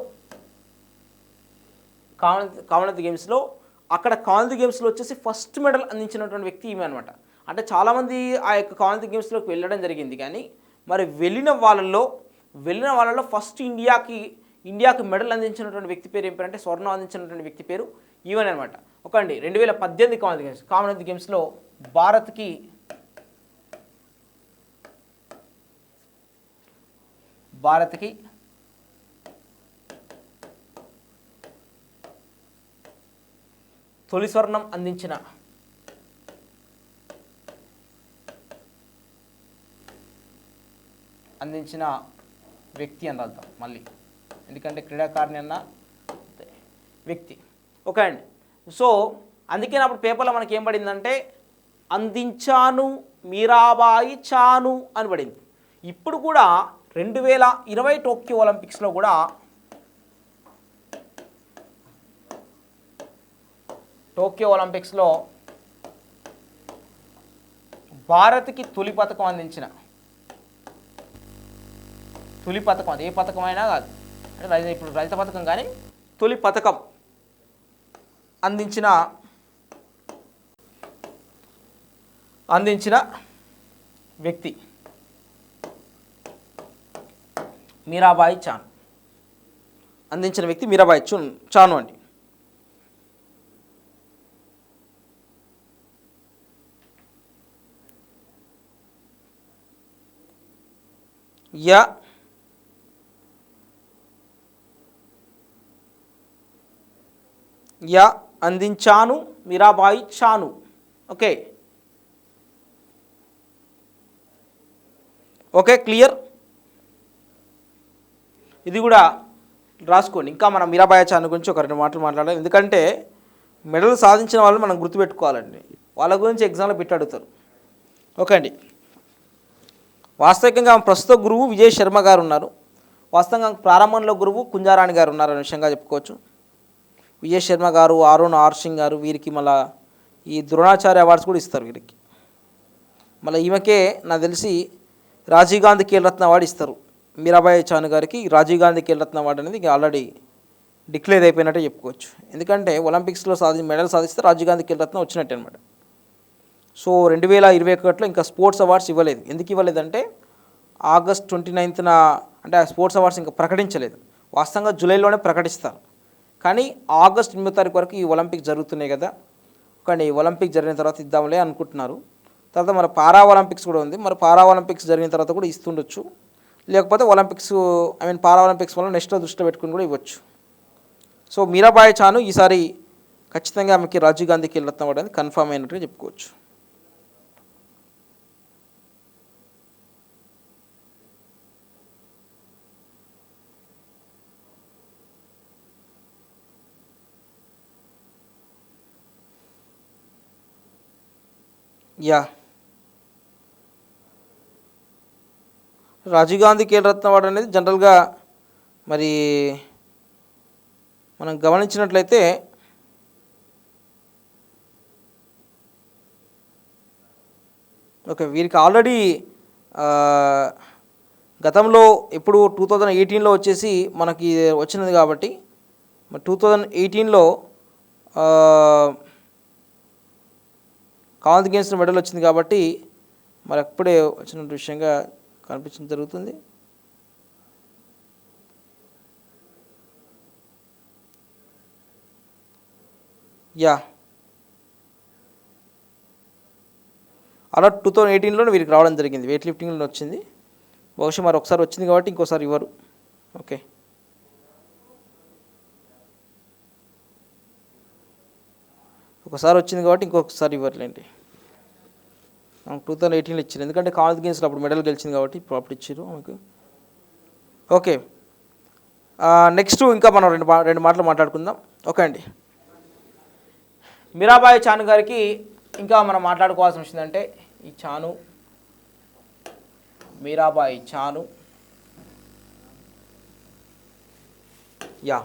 అక్కడ కామన్వెల్త్ గేమ్స్లో వచ్చేసి ఫస్ట్ మెడల్ అందించినటువంటి వ్యక్తి ఈమె అనమాట. అంటే చాలామంది ఆ యొక్క కామన్వెల్త్ గేమ్స్లోకి వెళ్ళడం జరిగింది, కానీ మరి వెళ్ళిన వాళ్ళలో ఫస్ట్ ఇండియాకి మెడల్ అందించినటువంటి వ్యక్తి పేరు ఏం పేరు అంటే స్వర్ణం అందించినటువంటి వ్యక్తి పేరు ఈవెన్ అనమాట. ఒక అండి 2018 కామన్వెల్త్ గేమ్స్లో భారత్కి తొలి స్వర్ణం అందించిన వ్యక్తి అని రాద్దాం మళ్ళీ, ఎందుకంటే క్రీడాకారిణి అన్న వ్యక్తి. ఓకే అండి. సో అందుకే అప్పుడు పేపర్లో మనకి ఏం పడిందంటే అందించాను మీరాబాయి చాను అని పడింది. ఇప్పుడు కూడా 2020 టోక్యో ఒలింపిక్స్లో కూడా భారత్కి తొలి పథకం అందించిన అది ఏ పథకమైనా కాదు అంటే ఇప్పుడు రజత పథకం, కానీ తొలి పథకం అందించిన వ్యక్తి మీరాబాయి చాను. అందించిన వ్యక్తి మీరాబాయి చాను అండి. అందించాను మీరాబాయి చాను. Okay clear. ఇది కూడా రాసుకోండి. ఇంకా మనం మీరాబాయి చాను గురించి ఒక 2 మాటలు మాట్లాడాలి, ఎందుకంటే మెడల్ సాధించిన వాళ్ళు మనం గుర్తుపెట్టుకోవాలండి. వాళ్ళ గురించి ఎగ్జామ్లో పెట్టి అడుగుతారు. ఓకే అండి. వాస్తవికంగా ప్రస్తుత గురువు విజయ్ శర్మ గారు ఉన్నారు. వాస్తవంగా ప్రారంభంలో గురువు కుంజారాణి గారు ఉన్నారు అనే విషయంగా చెప్పుకోవచ్చు. విజయ్ శర్మ గారు, అరుణ్ సింగ్ గారు, వీరికి మళ్ళీ ఈ ద్రోణాచార్య అవార్డ్స్ కూడా ఇస్తారు వీరికి. మళ్ళీ ఈమెకే నాకు తెలిసి రాజీవ్ గాంధీ ఖేల్రత్న అవార్డు ఇస్తారు. మీరాబాయి చాను గారికి రాజీవ్ గాంధీ ఖేల్రత్న అవార్డు అనేది ఆల్రెడీ డిక్లేర్ అయిపోయినట్టే చెప్పుకోవచ్చు. ఎందుకంటే ఒలింపిక్స్లో మెడల్ సాధిస్తే రాజీవ్ గాంధీ ఖేల్రత్న వచ్చినట్టే అనమాట. సో 2021లో ఇంకా స్పోర్ట్స్ అవార్డ్స్ ఇవ్వలేదు. ఎందుకు ఇవ్వలేదంటే ఆగస్ట్ 29న అంటే ఆ స్పోర్ట్స్ అవార్డ్స్ ఇంకా ప్రకటించలేదు. వాస్తవంగా జూలైలోనే ప్రకటిస్తారు, కానీ ఆగస్ట్ 8వ తారీఖు వరకు ఈ ఒలింపిక్స్ జరుగుతున్నాయి కదా, కానీ ఒలింపిక్స్ జరిగిన తర్వాత ఇద్దాంలే అనుకుంటున్నారు. తర్వాత మరి పారా ఒలింపిక్స్ కూడా ఉంది, మరి పారా ఒలింపిక్స్ జరిగిన తర్వాత కూడా ఇస్తుండొచ్చు, లేకపోతే ఒలింపిక్స్ పారా ఒలింపిక్స్ వల్ల నెక్స్ట్ దృష్టిలో పెట్టుకుని కూడా ఇవ్వచ్చు. సో మీరాబాయి చాను ఈసారి ఖచ్చితంగా ఆమెకి రాజీవ్ గాంధీ ఖేల్ రత్న అవార్డు అనేది కన్ఫామ్ అయినట్టుగా చెప్పుకోవచ్చు. యా, రాజీవ్ గాంధీ ఖేల్ రత్న అవార్డు అనేది జనరల్గా మరి మనం గమనించినట్లయితే ఓకే, వీరికి ఆల్రెడీ గతంలో ఇప్పుడు 2018లో వచ్చేసి మనకి వచ్చినది కాబట్టి మరి 2018లో కామన్వెల్త్ గేమ్స్లో మెడల్ వచ్చింది కాబట్టి మరి అప్పుడే వచ్చిన విషయంగా కనిపించడం జరుగుతుంది. యా, అలా 2018లో వీరికి రావడం జరిగింది, వెయిట్ లిఫ్టింగ్లో వచ్చింది. బహుశా మరి ఒకసారి వచ్చింది కాబట్టి ఇంకోసారి ఇవ్వరు. ఓకే, ఒకసారి వచ్చింది కాబట్టి ఇంకొకసారి ఇవ్వరులేండి. 2018లో ఇచ్చారు, ఎందుకంటే కామన్వెల్త్ గేమ్స్లో అప్పుడు మెడల్ గెలిచింది కాబట్టి అప్పుడు ఇచ్చారు మనకు. ఓకే, నెక్స్ట్ ఇంకా మనం రెండు మాటలు మాట్లాడుకుందాం. ఓకే అండి, మీరాబాయి చాను గారికి ఇంకా మనం మాట్లాడుకోవాల్సిన విషయం అంటే ఈ చాను మీరాబాయి చాను యా,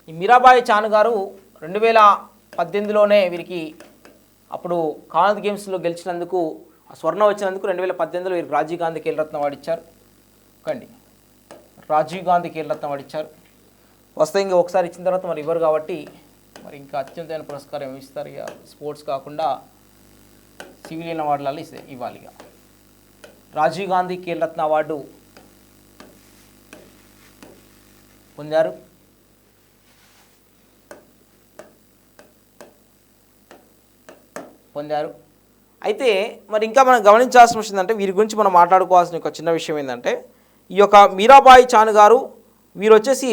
ఈ మీరాబాయి చాను గారు 2018లోనే వీరికి అప్పుడు కామన్వెల్త్ గేమ్స్లో గెలిచినందుకు స్వర్ణం వచ్చినందుకు 2018లో వీరికి రాజీవ్ గాంధీ ఖేల్ రత్న అవార్డు ఇచ్చారు. ఓకండి, రాజీవ్ గాంధీ ఖేల్ రత్న అవార్డు ఇచ్చారు. వస్తే ఇంకా ఒకసారి ఇచ్చిన తర్వాత మరి ఇవ్వరు కాబట్టి మరి ఇంకా అత్యున్నతమైన పురస్కారం ఇస్తారు. ఇక స్పోర్ట్స్ కాకుండా సివిలియన్ అవార్డులలో ఇవ్వాలి. ఇక రాజీవ్ గాంధీ ఖేల్ రత్న అవార్డు పొందారు. అయితే మరి ఇంకా మనం గమనించాల్సిన విషయం ఏంటంటే వీరి గురించి మనం మాట్లాడుకోవాల్సిన ఒక చిన్న విషయం ఏంటంటే ఈ యొక్క మీరాబాయి చాను గారు వీరు వచ్చేసి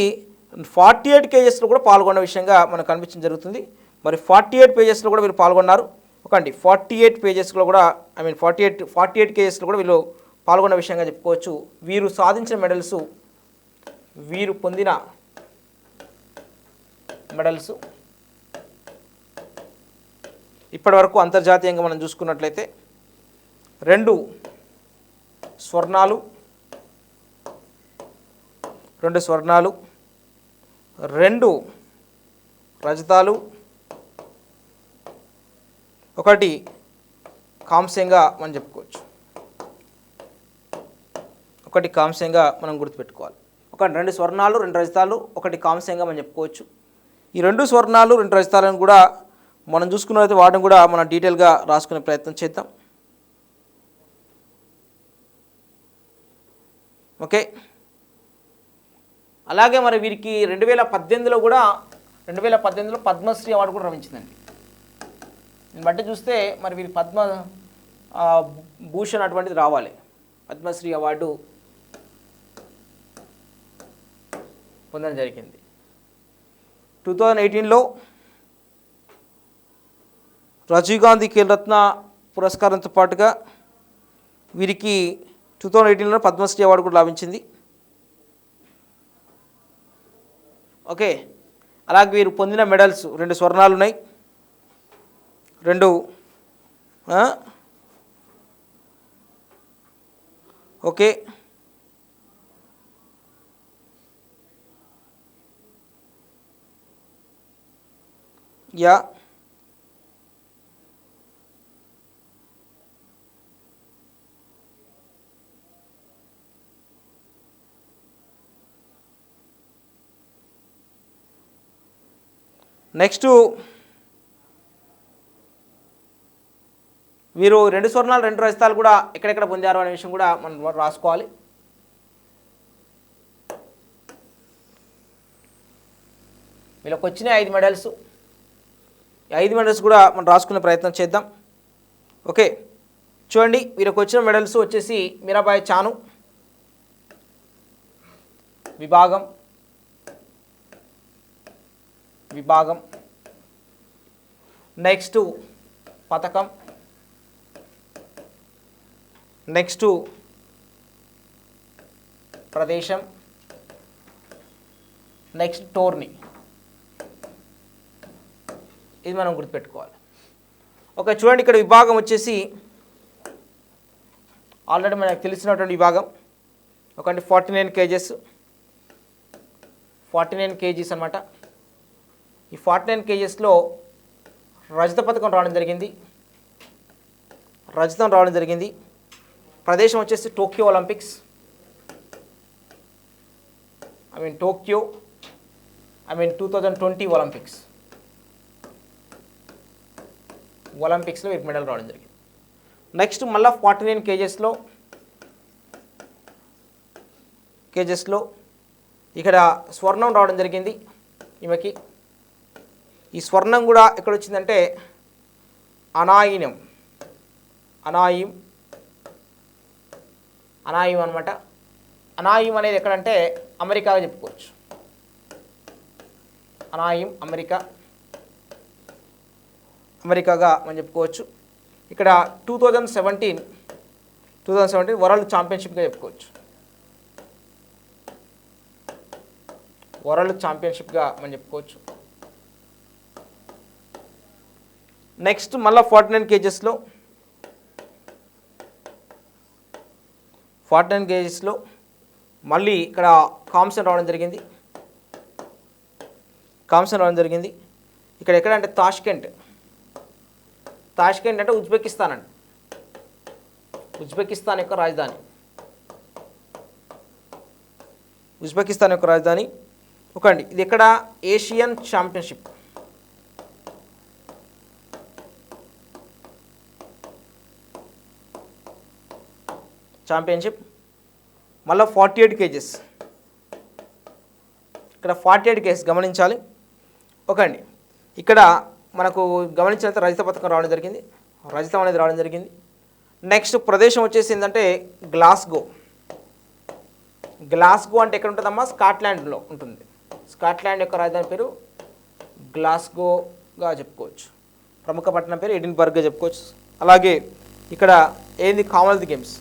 48 కేజెస్లో కూడా పాల్గొన్న విషయంగా మనకు కనిపించడం జరుగుతుంది. మరి 48 పేజెస్లో కూడా వీరు పాల్గొన్నారు. ఒకండి 48 పేజెస్లో కూడా 48 కేజెస్లో కూడా వీళ్ళు పాల్గొన్న విషయంగా చెప్పుకోవచ్చు. వీరు సాధించిన మెడల్స్, వీరు పొందిన మెడల్స్ ఇప్పటి వరకు అంతర్జాతీయంగా మనం చూసుకున్నట్లయితే 2 స్వర్ణాలు, 2 రజతాలు, 1 కాంస్యంగా మనం చెప్పుకోవచ్చు. 1 కాంస్యంగా మనం గుర్తుపెట్టుకోవాలి. 2 స్వర్ణాలు, 2 రజతాలు, 1 కాంస్యంగా మనం చెప్పుకోవచ్చు. ఈ 2 స్వర్ణాలు, 2 రజతాలను కూడా మనం చూసుకున్నట్లయితే వాటిని కూడా మనం డీటెయిల్గా రాసుకునే ప్రయత్నం చేద్దాం. ఓకే, అలాగే మరి వీరికి 2018లో పద్మశ్రీ అవార్డు కూడా లభించిందండి. దీన్ని బట్టి చూస్తే మరి వీరికి పద్మ భూషణ్ అటువంటిది రావాలి. పద్మశ్రీ అవార్డు పొందడం జరిగింది. 2018లో రాజీవ్ గాంధీ ఖేల్ రత్న పురస్కారంతో పాటుగా వీరికి 2018లో పద్మశ్రీ అవార్డు కూడా లభించింది. ఓకే, అలాగే వీరు పొందిన మెడల్స్ 2 స్వర్ణాలు ఉన్నాయి, 2 ఓకే యా, నెక్స్ట్ వీరు 2 స్వర్ణాలు 2 రజతాలు కూడా ఎక్కడెక్కడ పొందారు అనే విషయం కూడా మనం రాసుకోవాలి. వీళ్ళకి వచ్చిన 5 మెడల్స్, 5 మెడల్స్ కూడా మనం రాసుకునే ప్రయత్నం చేద్దాం. ఓకే, చూడండి వీరికి వచ్చిన మెడల్స్ వచ్చేసి మీరాబాయి చాను విభాగం నెక్స్ట్ పథకం, నెక్స్ట్ ప్రదేశం, నెక్స్ట్ టోర్నీ. ఇది మనం గుర్తుపెట్టుకోవాలి. ఓకే, చూడండి ఇక్కడ విభాగం వచ్చేసి ఆల్రెడీ మనకు తెలిసినటువంటి విభాగం ఒకండి 49 కేజెస్, 49 కేజీస్ అనమాట. ఈ 49 కేజెస్లో రజత పథకం రావడం జరిగింది, రజతం రావడం జరిగింది. ప్రదేశం వచ్చేసి టోక్యో ఒలింపిక్స్, టోక్యో 2020 ఒలింపిక్స్లో వీరికి మెడల్ రావడం జరిగింది. నెక్స్ట్ మళ్ళీ 49 కేజెస్లో ఇక్కడ స్వర్ణం రావడం జరిగింది ఈమెకి. ఈ స్వర్ణం కూడా ఎక్కడ వచ్చిందంటే అనాయిం అనమాట. అనాయిం అనేది ఎక్కడంటే అమెరికాగా చెప్పుకోవచ్చు. అనాయిం అమెరికాగా మనం చెప్పుకోవచ్చు. ఇక్కడ 2017 వరల్డ్ ఛాంపియన్షిప్గా చెప్పుకోవచ్చు. వరల్డ్ ఛాంపియన్షిప్గా మనం చెప్పుకోవచ్చు. నెక్స్ట్ మళ్ళీ 49 కేజెస్లో మళ్ళీ ఇక్కడ కాంస్యం రావడం జరిగింది. ఇక్కడ ఎక్కడంటే తాష్కెంట్ అంటే ఉజ్బెకిస్తాన్ అండి. ఉజ్బెకిస్తాన్ యొక్క రాజధాని. ఒకండి ఇది ఎక్కడ ఏషియన్ ఛాంపియన్షిప్. మళ్ళీ 48 కేజెస్. ఇక్కడ 48 కేజెస్ గమనించాలి. ఒకండి ఇక్కడ మనకు గమనించినంత రజత పథకం రావడం జరిగింది, రజతం అనేది రావడం జరిగింది. నెక్స్ట్ ప్రదేశం వచ్చేసి ఏంటంటే గ్లాస్గో అంటే ఎక్కడ ఉంటుందమ్మా? స్కాట్లాండ్లో ఉంటుంది. స్కాట్లాండ్ యొక్క రాజధాని పేరు గ్లాస్గోగా చెప్పుకోవచ్చు. ప్రముఖ పట్టణం పేరు ఎడిన్బర్గ్గా చెప్పుకోవచ్చు. అలాగే ఇక్కడ ఏంది కామన్వెల్త్ గేమ్స్.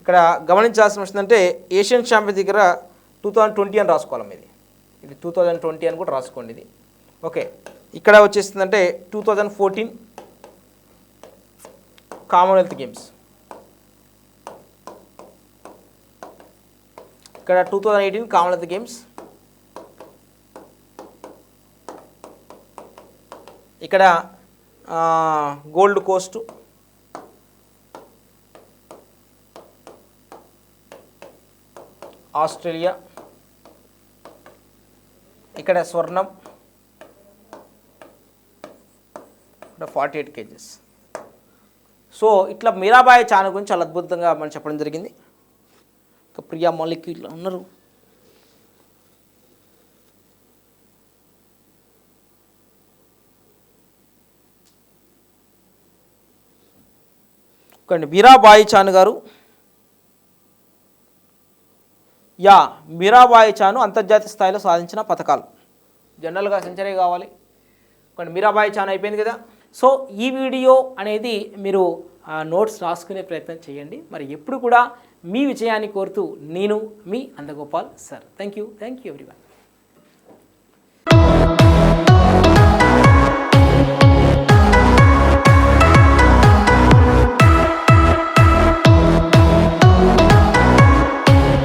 ఇక్కడ గమనించాల్సిన విషయం అంటే ఏషియన్ ఛాంపియన్ దగ్గర 2020 అని రాసుకోవాలి. ఇది 2020 అని కూడా రాసుకోండి. ఇది ఓకే. ఇక్కడ వచ్చేసిందంటే 2014 కామన్వెల్త్ గేమ్స్. ఇక్కడ 2018 కామన్వెల్త్ గేమ్స్. ఇక్కడ గోల్డ్ కోస్ట్, ఆస్ట్రేలియా. ఇక్కడ స్వర్ణం, ఇక్కడ 48 కేజెస్. సో ఇట్లా మీరాబాయి చాను గురించి చాలా అద్భుతంగా మనం చెప్పడం జరిగింది. ఇంకా ప్రియా మలిక్ ఇట్లా ఉన్నారు. మీరాబాయి చాను గారు మీరాబాయి చాను అంతర్జాతీయ స్థాయిలో సాధించిన పథకాలు. జనరల్గా సెంచరీ కావాలి, కానీ మీరాబాయి చాను అయిపోయింది కదా. సో ఈ వీడియో అనేది మీరు నోట్స్ రాసుకునే ప్రయత్నం చేయండి. మరి ఎప్పుడు కూడా మీ విజయాన్ని కోరుతూ నేను మీ అందగోపాల్ సార్. Thank you everyone.